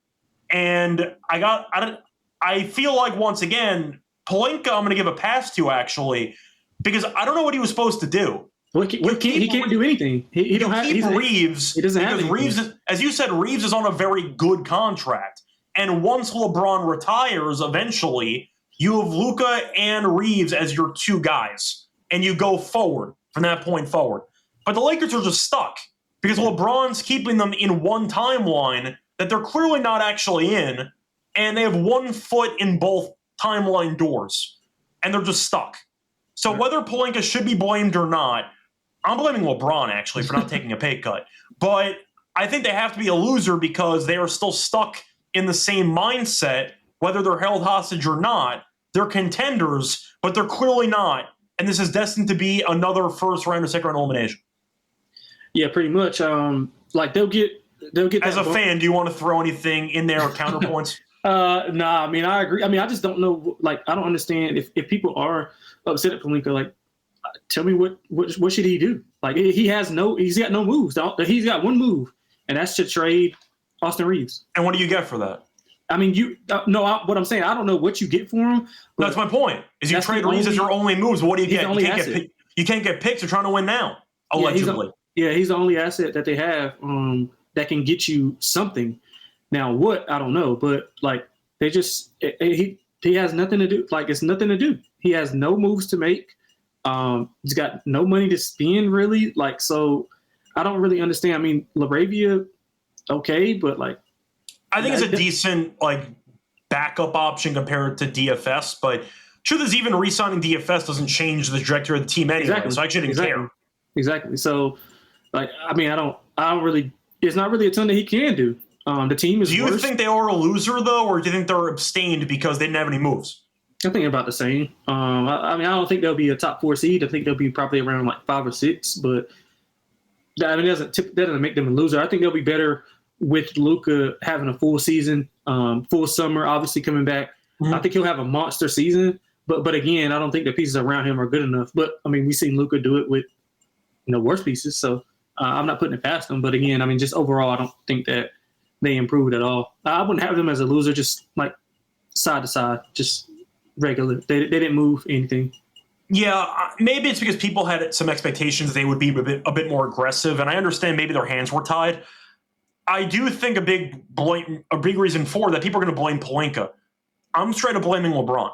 and I feel like, once again, Pelinka I'm going to give a pass to, actually, because I don't know what he was supposed to do. Well, he can't do anything. He doesn't have Reeves. He doesn't have anything. Reeves, as you said, Reeves is on a very good contract. And once LeBron retires, eventually, you have Luka and Reeves as your two guys. And you go forward from that point forward. But the Lakers are just stuck because LeBron's keeping them in one timeline that they're clearly not actually in. And they have 1 foot in both timeline doors. And they're just stuck. So whether Pelinka should be blamed or not, I'm blaming LeBron, actually, for not taking a pay cut. But I think they have to be a loser because they are still stuck in the same mindset, whether they're held hostage or not, they're contenders, but they're clearly not. And this is destined to be another first round or second round elimination. Yeah, pretty much. Like they'll get. As a fan, do you want to throw anything in there or counterpoints? Nah. I mean, I agree. I mean, I just don't know. Like, I don't understand if people are upset at Pelinka. Like, tell me what should he do? Like, he's got no moves. He's got one move, and that's to trade Austin Reeves. And what do you get for that? I mean, what I'm saying, I don't know what you get for him. That's my point. Is you trade Reeves as your only moves. What do you get? You can't get picks. You're trying to win now, allegedly. He's the only asset that they have that can get you something. Now, what? I don't know. But, like, he has nothing to do. Like, it's nothing to do. He has no moves to make. He's got no money to spend, really. Like, so I don't really understand. I mean, LaRavia, okay, but, like, I think it's a decent, like, backup option compared to DFS. But truth is, even re-signing DFS doesn't change the trajectory of the team anyway. Exactly. So I actually didn't care. Exactly. So, like, I mean, I don't really. It's not really a ton that he can do. The team is. Do you worse. think they are a loser though, or do you think they're abstained because they didn't have any moves? I think about the same. I mean, I don't think they'll be a top 4 seed. I think they'll be probably around like 5 or 6. But I mean, that doesn't make them a loser. I think they'll be better with Luka having a full season, full summer, obviously coming back. Mm-hmm. I think he'll have a monster season. But again, I don't think the pieces around him are good enough. But I mean, we've seen Luka do it with worse pieces. So I'm not putting it past them. But again, I mean, just overall, I don't think that they improved at all. I wouldn't have them as a loser, just like side to side, just regular. They didn't move anything. Yeah, maybe it's because people had some expectations they would be a bit more aggressive, and I understand maybe their hands were tied. I do think a big reason for that, people are going to blame Pelinka. I'm straight up blaming LeBron.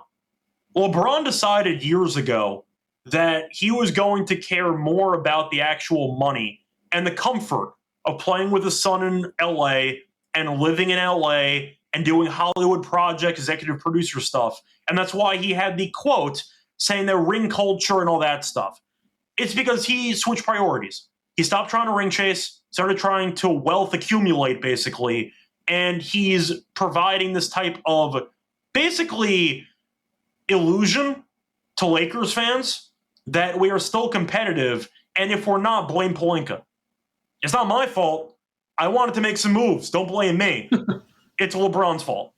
LeBron decided years ago that he was going to care more about the actual money and the comfort of playing with his son in LA and living in LA and doing Hollywood project executive producer stuff. And that's why he had the quote saying that ring culture and all that stuff. It's because he switched priorities. He stopped trying to ring chase, started trying to wealth accumulate, basically, and he's providing this type of basically illusion to Lakers fans that we are still competitive, and if we're not, blame Pelinka. It's not my fault. I wanted to make some moves. Don't blame me. It's LeBron's fault.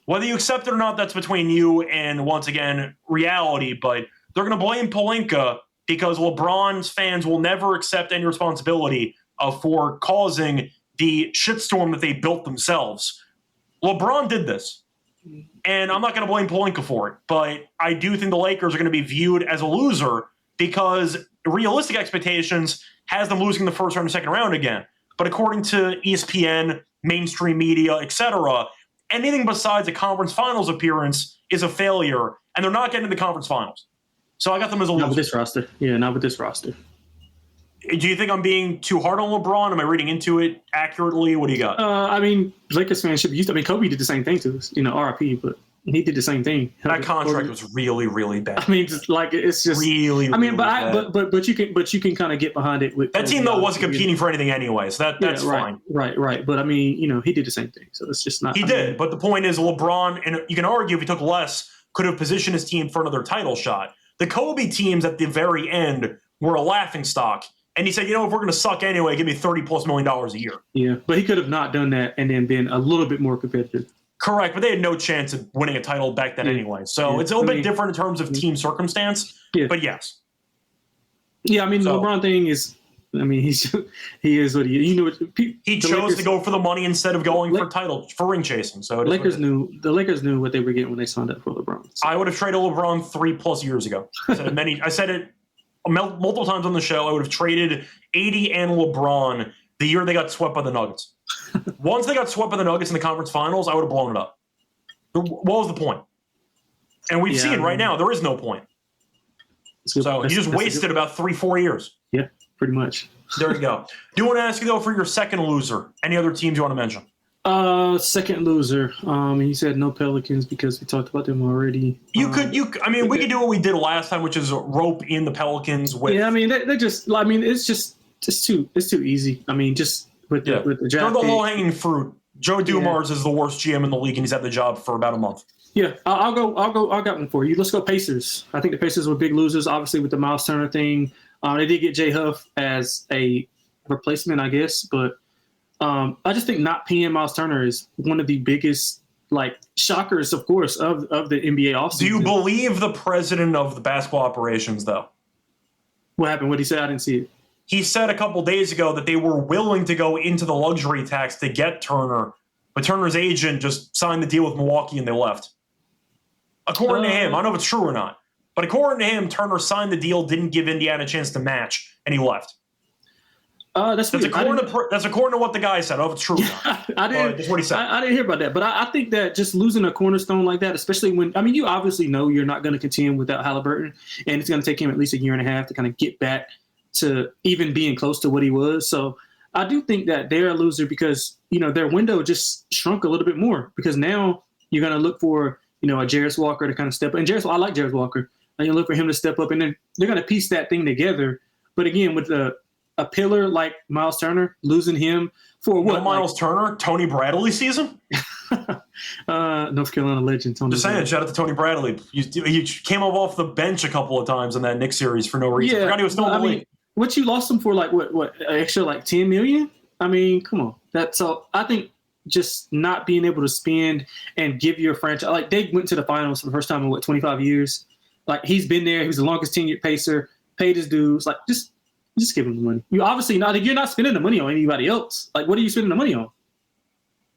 Whether you accept it or not, that's between you and, once again, reality. But they're going to blame Pelinka because LeBron's fans will never accept any responsibility for causing the shitstorm that they built themselves. LeBron did this. And I'm not going to blame Pelinka for it. But I do think the Lakers are going to be viewed as a loser because realistic expectations has them losing the first round or second round again. But according to ESPN, mainstream media, etc., anything besides a conference finals appearance is a failure, and they're not getting to the conference finals. So I got them as a loser. Not with this roster. Yeah, not with this roster. Do you think I'm being too hard on LeBron? Am I reading into it accurately? What do you got? I mean, Lakers fans should be used to. I mean, Kobe did the same thing to us, RIP, but he did the same thing. That contract was really, really bad. I mean, it's just really. I mean, but you can kind of get behind it with that team though wasn't competing for anything anyway, so that's fine. Right. But I mean, he did the same thing, so it's just not. He did, but the point is, LeBron, and you can argue if he took less, could have positioned his team for another title shot. The Kobe teams at the very end were a laughingstock. And he said, if we're going to suck anyway, give me $30+ million a year. Yeah, but he could have not done that and then been a little bit more competitive. Correct, but they had no chance of winning a title back then anyway. So it's a little bit different in terms of team circumstance, but yes. Yeah, I mean, the LeBron thing is, I mean, he is what he is. He chose to go for the money instead of going for ring chasing. So the Lakers knew what they were getting when they signed up for LeBron. So. I would have traded LeBron 3+ years ago. I said it multiple times on the show. I would have traded 80 and LeBron the year they got swept by the Nuggets. Once they got swept by the Nuggets in the conference finals, I would have blown it up. What was the point? And we've seen right now there is no point. So you just wasted about 3-4 years. Yeah, pretty much. There you go. Do you want to ask you though for your second loser? Any other teams you want to mention? Second loser. He said no Pelicans because we talked about them already. We could do what we did last time, which is rope in the Pelicans with. Yeah, I mean they just. I mean it's too easy. I mean just with the draft. They're the low hanging fruit. Joe Dumars is the worst GM in the league, and he's had the job for about a month. Yeah, I'll got one for you. Let's go Pacers. I think the Pacers were big losers, obviously, with the Miles Turner thing. They did get Jay Huff as a replacement, I guess, but I just think not paying Miles Turner is one of the biggest shockers, of course, of the NBA offseason. Do you believe the president of the basketball operations, though? What happened? What did he say? I didn't see it. He said a couple days ago that they were willing to go into the luxury tax to get Turner, but Turner's agent just signed the deal with Milwaukee and they left. According to him, I don't know if it's true or not, but according to him, Turner signed the deal, didn't give Indiana a chance to match, and he left. That's according to what the guy said. I don't know if it's true or not. That's what he said. I didn't hear about that, but I think that just losing a cornerstone like that, especially when you obviously know you're not going to contend without Halliburton, and it's going to take him at least a year and a half to kind of get back to even being close to what he was. So I do think that they're a loser because their window just shrunk a little bit more because now you're going to look for a Jarris Walker to kind of step up. And I like Jarris Walker. You look for him to step up, and then they're going to piece that thing together. But again, with a pillar like Miles Turner, losing him for what? Miles Turner, Tony Bradley season? North Carolina legend, Tony. Just saying, shout out to Tony Bradley. He came up off the bench a couple of times in that Knicks series for no reason. Yeah, I forgot he was still in the league. What you lost him for? What extra $10 million? I mean, come on. I think just not being able to spend and give your franchise they went to the finals for the first time in 25 years. He's been there. He was the longest tenured Pacer. Paid his dues. Just give him the money. You obviously you're not spending the money on anybody else. What are you spending the money on?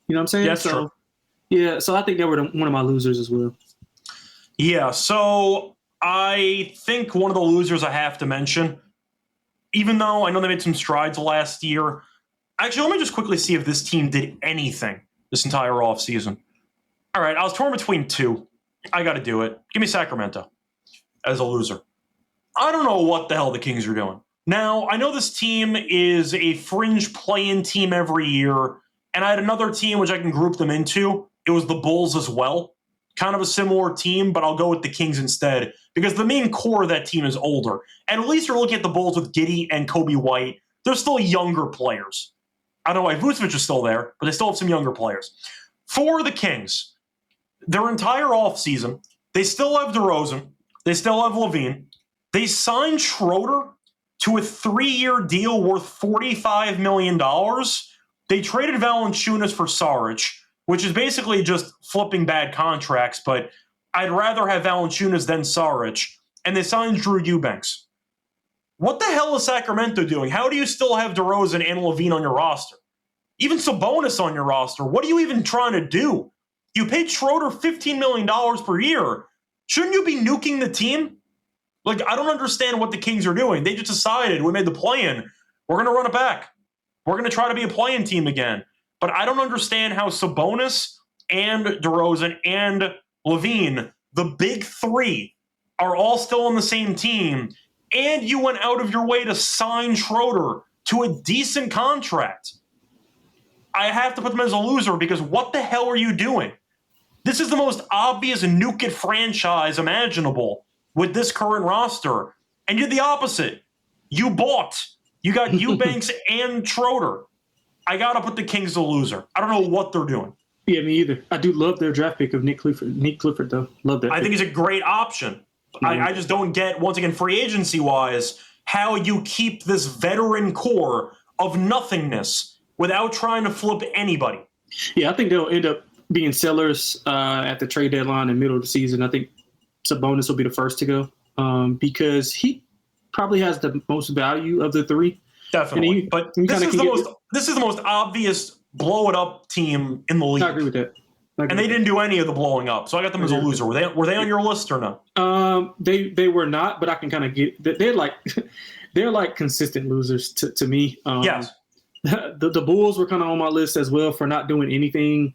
You know what I'm saying? Yes, true. Yeah, so I think they were one of my losers as well. Yeah, so I think one of the losers I have to mention, even though I know they made some strides last year. Actually, let me just quickly see if this team did anything this entire offseason. All right, I was torn between two. I got to do it. Give me Sacramento as a loser. I don't know what the hell the Kings are doing. Now, I know this team is a fringe play-in team every year, and I had another team which I can group them into. It was the Bulls as well. Kind of a similar team, but I'll go with the Kings instead because the main core of that team is older. And at least you're looking at the Bulls with Giddey and Kobe White. They're still younger players. I don't know why Vucevic is still there, but they still have some younger players. For the Kings, their entire offseason, they still have DeRozan. They still have Levine. They signed Schroeder to a 3-year deal worth $45 million. They traded Valanciunas for Saric, which is basically just flipping bad contracts, but I'd rather have Valanciunas than Saric. And they signed Drew Eubanks. What the hell is Sacramento doing? How do you still have DeRozan and Levine on your roster? Even Sabonis on your roster. What are you even trying to do? You paid Schroeder $15 million per year. Shouldn't you be nuking the team? I don't understand what the Kings are doing. They just decided we made the play-in. We're going to run it back. We're going to try to be a play-in team again. But I don't understand how Sabonis and DeRozan and Levine, the big three, are all still on the same team. And you went out of your way to sign Schroeder to a decent contract. I have to put them as a loser because what the hell are you doing? This is the most obvious nuke it franchise imaginable with this current roster. And you're the opposite. You bought. You got Eubanks and Schroeder. I got to put the Kings as a loser. I don't know what they're doing. Yeah, me either. I do love their draft pick of Nick Clifford, though. Love that. I think he's a great option. I just don't get, once again, free agency-wise, how you keep this veteran core of nothingness without trying to flip anybody. Yeah, I think they'll end up being sellers at the trade deadline in the middle of the season. I think Sabonis will be the first to go because he probably has the most value of the three. Definitely. But this is the most obvious blow-it-up team in the league. I agree with that. And they didn't do any of the blowing up, so I got them as a loser. Were they on your list or no? They were not, but I can kind of get. They're like consistent losers to me. Yes. The Bulls were kind of on my list as well for not doing anything.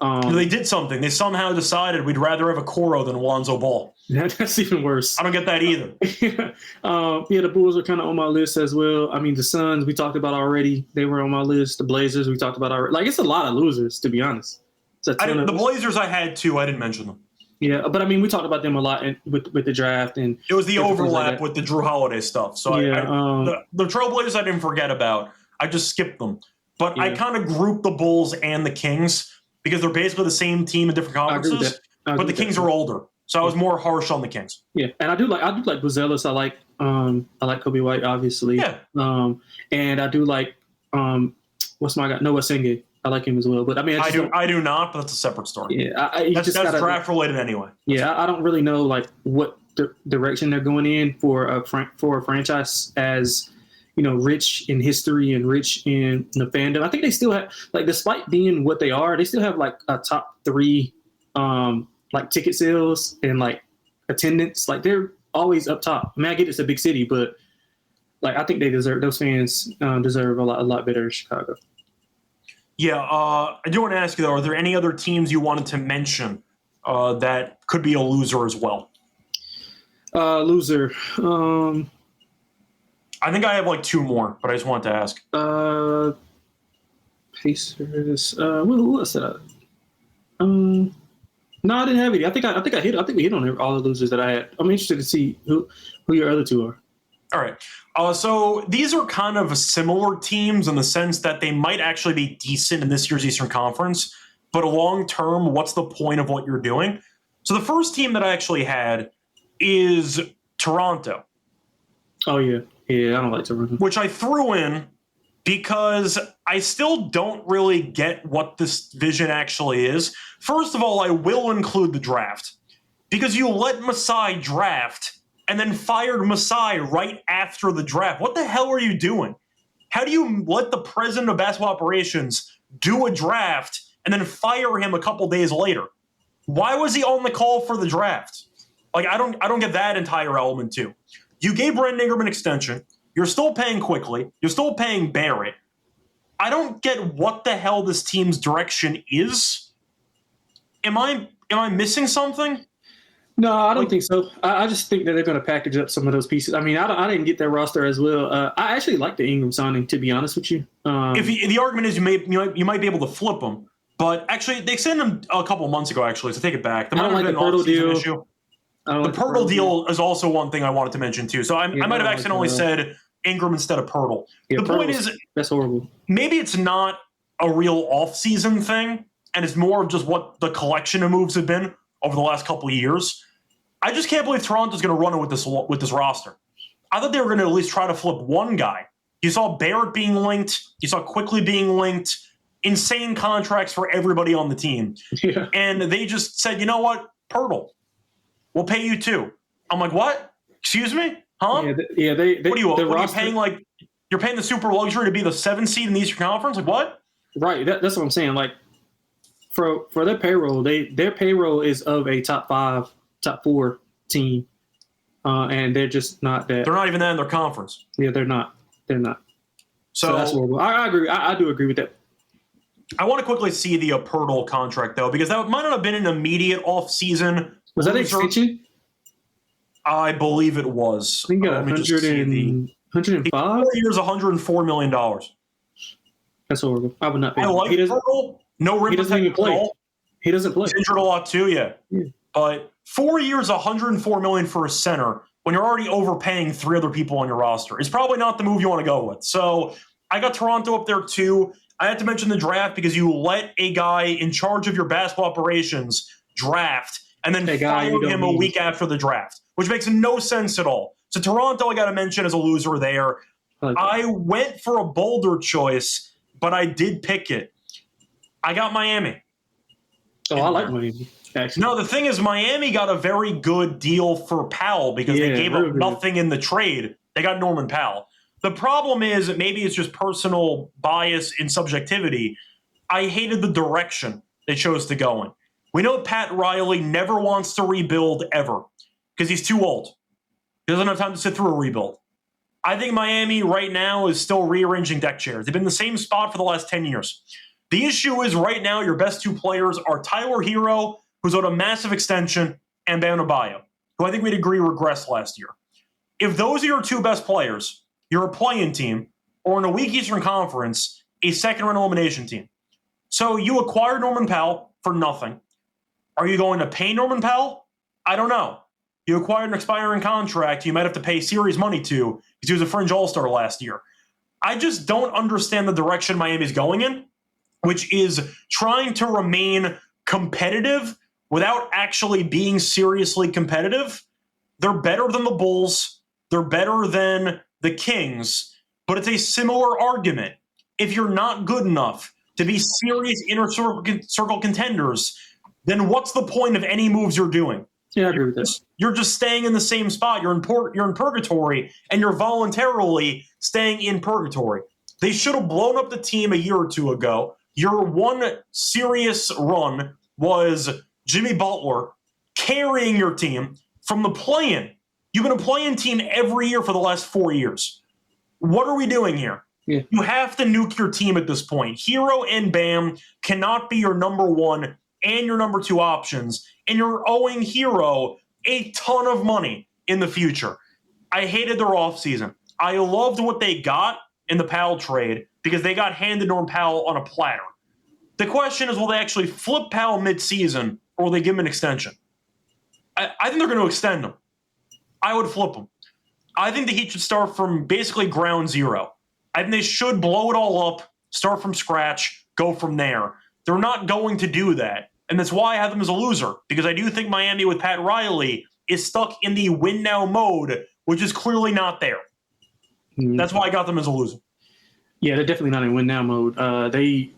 They did something. They somehow decided we'd rather have a Coro than Alonzo Ball. That's even worse. I don't get that either. The Bulls are kind of on my list as well. I mean, the Suns we talked about already. They were on my list. The Blazers we talked about already. It's a lot of losers, to be honest. The Blazers I had too. I didn't mention them. Yeah, but I mean, we talked about them a lot with the draft, and it was the overlap with the Drew Holiday stuff. So yeah, the Trailblazers I didn't forget about. I just skipped them. but I kind of group the Bulls and the Kings because they're basically the same team in different conferences. But the Kings are older, so I was more harsh on the Kings. Yeah, and I do like Buzelis. I like Kobe White, obviously. Yeah. And I do like what's my guy? Noah Senge. I like him as well. But I mean, I do not, but that's a separate story. Yeah, that's draft related anyway. Yeah, I don't really know like what direction they're going in for a franchise as rich in history and rich in the fandom. I think they still have, like, despite being what they are, they still have like a top 3 like ticket sales and like attendance. Like they're always up top. I mean, I get it's a big city, but like I think those fans deserve a lot better in Chicago. Yeah, I do want to ask you though, are there any other teams you wanted to mention that could be a loser as well? Loser. I think I have like 2 more, but I just wanted to ask. Pacers. Who else did I? No, I didn't have any. I think we hit on all the losers that I had. I'm interested to see who your other 2 are. All right. So these are kind of similar teams in the sense that they might actually be decent in this year's Eastern Conference, but long term, what's the point of what you're doing? So the first team that I actually had is Toronto. Oh, yeah. Yeah, I don't like Toronto. Which I threw in because I still don't really get what this vision actually is. First of all, I will include the draft because you let Masai draft and then fired Masai right after the draft. What the hell are you doing? How do you let the president of basketball operations do a draft and then fire him a couple days later? Why was he on the call for the draft? Like, I don't get that entire element too. You gave Brandon Ingram an extension. You're still paying Quickly. You're still paying Barrett. I don't get what the hell this team's direction is. Am I missing something? No, I don't think so. I just think that they're going to package up some of those pieces. I mean, I didn't get their roster as well. I actually like the Ingram signing, to be honest with you. If the argument is you might be able to flip them, but actually they extended them a couple of months ago. Actually, so take it back. I don't like the Pirtle deal. Issue. The Pirtle deal is also one thing I wanted to mention too. So I might have accidentally said Ingram instead of Pirtle. Yeah, the point is, that's horrible. Maybe it's not a real off-season thing, and it's more of just what the collection of moves have been over the last couple of years. I just can't believe Toronto's going to run it with this roster. I thought they were going to at least try to flip one guy. You saw Barrett being linked. You saw Quickly being linked. Insane contracts for everybody on the team. Yeah. And they just said, you know what? Pirtle, we'll pay you too. I'm like, what? Excuse me? Huh? Yeah. They what are you paying? Like, you're paying the super luxury to be the 7th seed in the Eastern Conference? Like, what? Right. That's what I'm saying. Like, for their payroll, their payroll is of a top 5, top 4 team, and they're just not that. They're not even that in their conference. Yeah, they're not. So that's horrible. I agree. I do agree with that. I want to quickly see the Pirtle contract though, because that might not have been an immediate off-season. Was that an extension? I believe it was. I think he got 105. 4 years, $104 million. That's horrible. I would not pay. I like Pirtle. No rim protection at all. He doesn't play. He's injured a lot too, yeah. But 4 years, $104 million for a center when you're already overpaying 3 other people on your roster is probably not the move you want to go with. So I got Toronto up there too. I had to mention the draft because you let a guy in charge of your basketball operations draft and then fired him a week after the draft, which makes no sense at all. So Toronto, I got to mention as a loser there. I went for a bolder choice, but I did pick it. I got Miami. Oh, I like Miami. Actually. No, the thing is, Miami got a very good deal for Powell because they gave up nothing in the trade. They got Norman Powell. The problem is that maybe it's just personal bias and subjectivity. I hated the direction they chose to go in. We know Pat Riley never wants to rebuild ever because he's too old. He doesn't have time to sit through a rebuild. I think Miami right now is still rearranging deck chairs. They've been in the same spot for the last 10 years. The issue is right now your best 2 players are Tyler Hero, who's owed a massive extension, and Bam Adebayo, who I think we'd agree regressed last year. If those are your 2 best players, you're a play-in team, or in a weak Eastern Conference, a second-round elimination team. So you acquired Norman Powell for nothing. Are you going to pay Norman Powell? I don't know. You acquired an expiring contract you might have to pay serious money to because he was a fringe all-star last year. I just don't understand the direction Miami's going in, which is trying to remain competitive without actually being seriously competitive. They're better than the Bulls. They're better than the Kings. But it's a similar argument. If you're not good enough to be serious inner circle contenders, then what's the point of any moves you're doing? Yeah, I agree with this. You're just staying in the same spot. You're in purgatory, and you're voluntarily staying in purgatory. They should have blown up the team a year or two ago. Your one serious run was Jimmy Butler carrying your team from the play-in. You've been a play-in team every year for the last 4 years. What are we doing here? Yeah. You have to nuke your team at this point. Hero and Bam cannot be your number one and your number two options, and you're owing Hero a ton of money in the future. I hated their offseason. I loved what they got in the Powell trade because they got handed Norm Powell on a platter. The question is, will they actually flip Powell midseason, or will they give him an extension? I think they're going to extend him. I would flip him. I think the Heat should start from basically ground zero. I think they should blow it all up, start from scratch, go from there. They're not going to do that. And that's why I have them as a loser, because I do think Miami with Pat Riley is stuck in the win now mode, which is clearly not there. Mm-hmm. That's why I got them as a loser. Yeah, they're definitely not in win now mode. They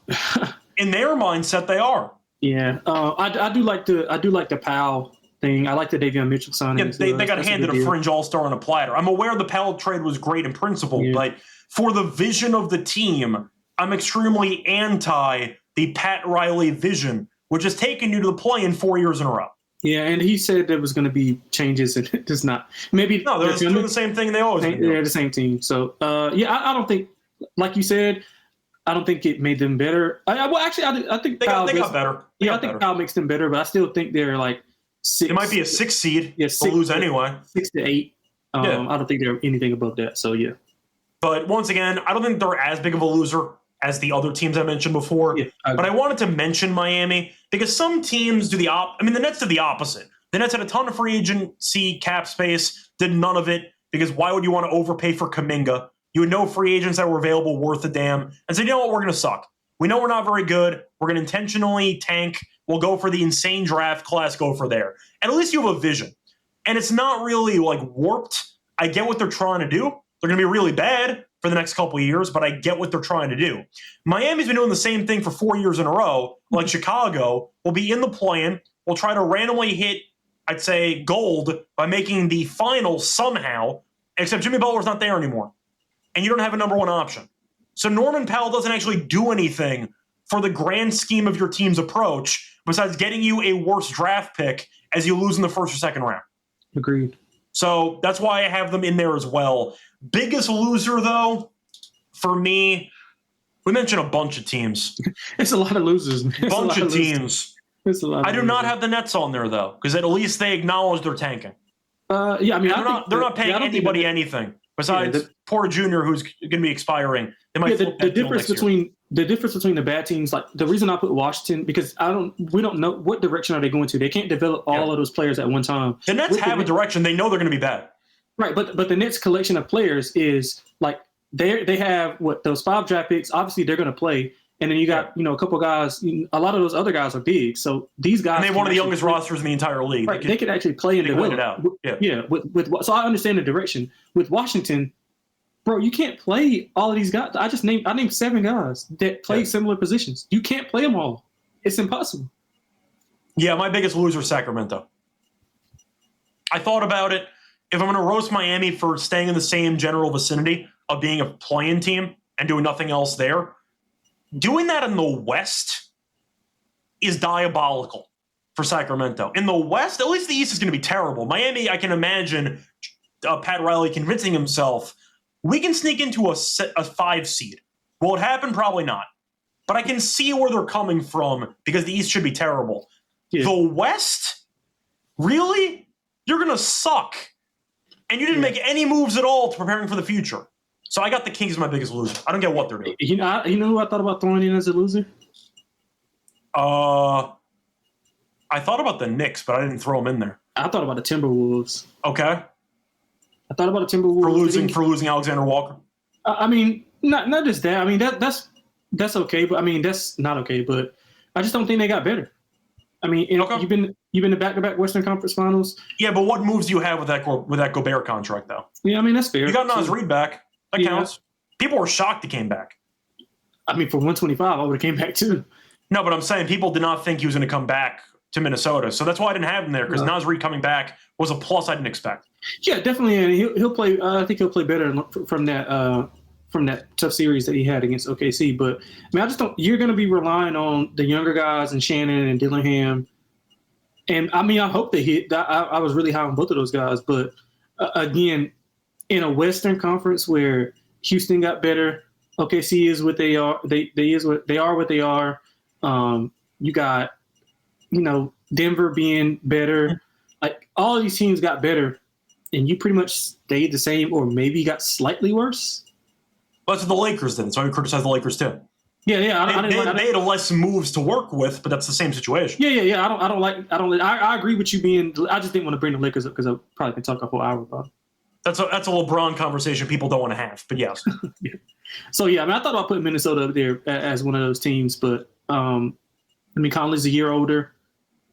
in their mindset, they are. Yeah, I do like the Powell thing. I like the Davion Mitchell signing. Yeah, they got handed a fringe all-star on a platter. I'm aware the Powell trade was great in principle, but for the vision of the team, I'm extremely anti the Pat Riley vision, which has taken you to the play-in 4 years in a row. Yeah, and he said there was going to be changes, and it does not. Maybe no, they're doing the same thing they always do. They're the same team. So, I don't think, like you said, I don't think it made them better. I think they got better. I think Powell makes them better, but I still think they're like 6. It might be a 6 seed. Yeah, they'll lose anyway. 6 to 8. I don't think they're anything above that. So yeah. But once again, I don't think they're as big of a loser as the other teams I mentioned before. Yeah, but I wanted to mention Miami because some teams do the the Nets did the opposite. The Nets had a ton of free agency cap space, did none of it because why would you want to overpay for Kuminga? You had no free agents that were available worth a damn. And said, you know what, we're going to suck. We know we're not very good. We're going to intentionally tank. We'll go for the insane draft class, go for there. And at least you have a vision. And it's not really like warped. I get what they're trying to do. They're going to be really bad for the next couple of years, but I get what they're trying to do. Miami's been doing the same thing for 4 years in a row, like Chicago. Will be in the play-in. We'll try to randomly hit, I'd say, gold by making the final somehow, except Jimmy Butler's not there anymore. And you don't have a number one option. So Norman Powell doesn't actually do anything for the grand scheme of your team's approach besides getting you a worse draft pick as you lose in the first or second round. Agreed. So that's why I have them in there as well. Biggest loser, though, for me, we mentioned a bunch of teams. It's a lot of losers. Bunch of teams. It's a lot. I do not have the Nets on there, though, because at least they acknowledge they're tanking. They're not paying anybody anything besides poor Junior, who's going to be expiring. They might the difference between the bad teams, like the reason I put Washington, because we don't know what direction are they going to. They can't develop all of those players at one time. The Nets have a direction. They know they're going to be bad. Right, but the Nets collection of players is like they have those 5 draft picks. Obviously, they're going to play, and then you got a couple guys. A lot of those other guys are big, so these guys. And they have one of the youngest rosters in the entire league. Right, they could actually play and develop. It out. So I understand the direction with Washington. Bro, you can't play all of these guys. I named 7 guys that play similar positions. You can't play them all. It's impossible. Yeah, my biggest loser is Sacramento. I thought about it. If I'm going to roast Miami for staying in the same general vicinity of being a play-in team and doing nothing else there, doing that in the West is diabolical for Sacramento. In the West, at least the East is going to be terrible. Miami, I can imagine Pat Riley convincing himself, we can sneak into a 5 seed. Will it happen? Probably not. But I can see where they're coming from because the East should be terrible. Yeah. The West? Really? You're going to suck. And you didn't make any moves at all to preparing for the future. So I got the Kings as my biggest loser. I don't get what they're doing. You know who I thought about throwing in as a loser? I thought about the Knicks, but I didn't throw them in there. I thought about the Timberwolves. Okay. I thought about the Timberwolves for losing Alexander Walker. I mean, Not just that. I mean, that's okay, but I mean that's not okay. But I just don't think they got better. I mean, you've been to back-to-back Western Conference Finals. Yeah, but what moves do you have with that Gobert contract though? Yeah, I mean that's fair. You got Naz Reid back. That counts. People were shocked he came back. I mean, for 125, I would have came back too. No, but I'm saying people did not think he was going to come back to Minnesota, so that's why I didn't have him there because Naz Reid coming back was a plus I didn't expect. Yeah, definitely, and he'll play. I think he'll play better from that tough series that he had against OKC. But I mean, I just don't. You're going to be relying on the younger guys and Shannon and Dillingham. And I mean, I hope they hit. I was really high on both of those guys, but again, in a Western Conference where Houston got better, OKC is what they are. They are what they are. You got, Denver being better. Like all these teams got better, and you pretty much stayed the same, or maybe got slightly worse. Well, that's what the Lakers did, so I would criticize the Lakers too. Yeah. They had less moves to work with, but that's the same situation. Yeah. I agree with you being. I just didn't want to bring the Lakers up because I probably can talk a whole hour about it. That's a LeBron conversation people don't want to have, but yes. Yeah. So yeah, I mean, I thought about putting Minnesota up there as one of those teams, but I mean, Conley's a year older.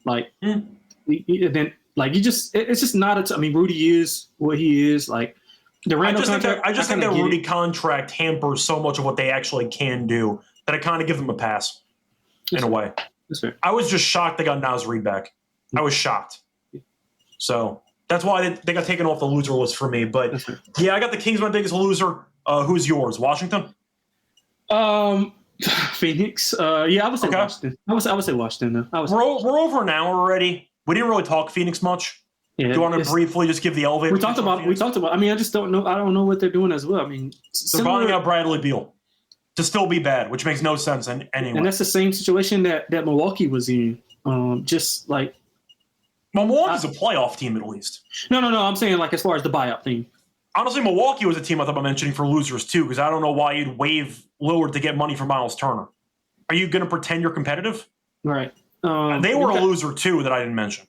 Like, then it's just not I mean, Rudy is what he is. Like, the Randall contract. I just think that Rudy contract hampers so much of what they actually can do that I kind of give them a pass in a way. That's fair. I was just shocked they got Naz Reid back. I was shocked. So that's why they got taken off the loser list for me. But yeah, I got the Kings my biggest loser. Who's yours? Washington? Phoenix. Yeah, I would say Washington. I would say Washington. We're over an hour already. We didn't really talk Phoenix much. Yeah, do you want to briefly just give the elevator? We talked about. I mean, I just don't know. I don't know what they're doing as well. I mean, they're buying out Bradley Beal to still be bad, which makes no sense anyway. And that's the same situation that Milwaukee was in. Just like Milwaukee's a playoff team at least. No. I'm saying like as far as the buyout thing. Honestly, Milwaukee was a team I thought about mentioning for losers too, because I don't know why you'd waive Lillard to get money for Miles Turner. Are you going to pretend you're competitive? Right. They were a loser too that I didn't mention.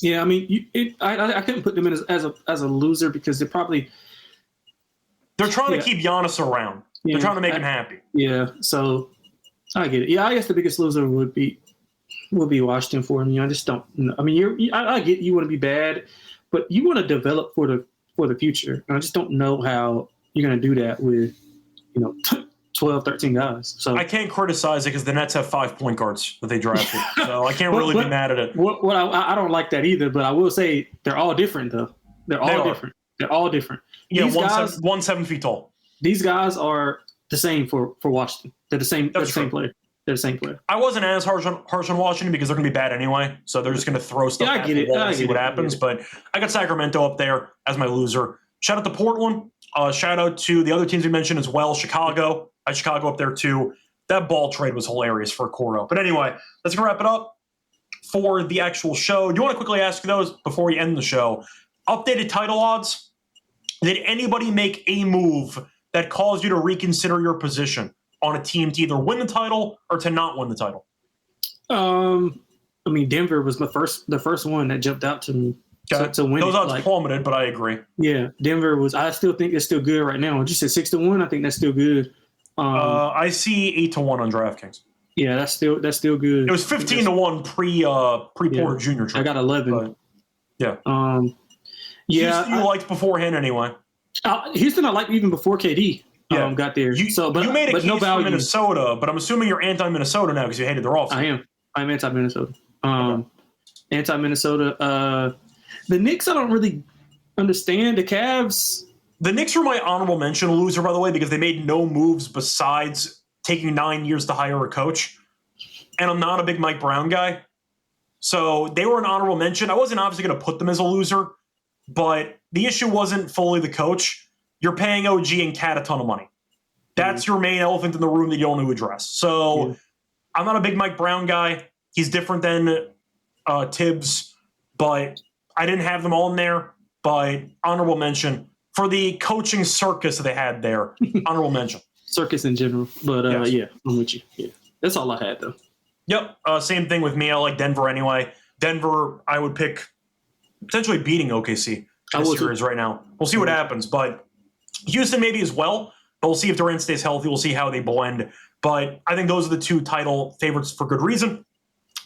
Yeah, I mean, I couldn't put them in as a loser because they're trying to keep Giannis around. They're trying to make him happy. Yeah, so I get it. Yeah, I guess the biggest loser would be Washington for me. I just don't know. I mean, I get you want to be bad, but you want to develop for the future. And I just don't know how you're going to do that with 12, 13 guys. So I can't criticize it because the Nets have 5 point guards that they drafted. So I can't really be mad at it. I don't like that either, but I will say they're all different, though. They're all different. Yeah, one 7 feet tall. These guys are the same for Washington. They're the same. They're the same player. They're the same player. I wasn't as harsh on Washington because they're going to be bad anyway. So they're just going to throw stuff at the wall and see what happens. But I got Sacramento up there as my loser. Shout out to Portland. Shout out to the other teams we mentioned as well. Chicago. I had Chicago up there too. That ball trade was hilarious for Cordo. But anyway, that's going to wrap it up for the actual show. Do you want to quickly ask those before we end the show? Updated title odds. Did anybody make a move that caused you to reconsider your position on a team to either win the title or to not win the title? I mean, Denver was the first one that jumped out to me to win. Those odds plummeted, but I agree. Yeah, Denver was. I still think it's still good right now. Just at 6-1, I think that's still good. I see 8-1 on DraftKings. Yeah, that's still good. It was 15-1 pre Porter Jr. trade. I got 11. But, yeah. Yeah. You liked beforehand anyway. Houston, I liked even before KD got there. You made a case for Minnesota, but I'm assuming you're anti-Minnesota now because you hated their offense. I'm anti-Minnesota. Anti-Minnesota. The Knicks, I don't really understand. The Cavs. The Knicks were my honorable mention loser, by the way, because they made no moves besides taking 9 years to hire a coach. And I'm not a big Mike Brown guy. So they were an honorable mention. I wasn't obviously going to put them as a loser, but the issue wasn't fully the coach. You're paying OG and Cat a ton of money. That's your main elephant in the room that you don't know to address. So I'm not a big Mike Brown guy. He's different than Tibbs, but I didn't have them all in there. But honorable mention. For the coaching circus that they had there, honorable mention. Circus in general. But, yeah, I'm with you. Yeah. That's all I had, though. Yep. Same thing with me. I like Denver anyway. Denver, I would pick potentially beating OKC in the series right now. We'll see what happens. But Houston maybe as well. But we'll see if Durant stays healthy. We'll see how they blend. But I think those are the two title favorites for good reason.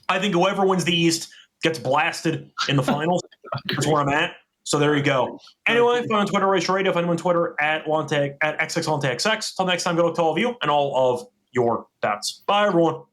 I think whoever wins the East gets blasted in the finals. That's where I'm at. So there you go. Anyway, find me on Twitter, Reichel Radio. Find me on Twitter at Lonte, at XXLonteXX. Till next time, good luck to all of you and all of your bets. Bye, everyone.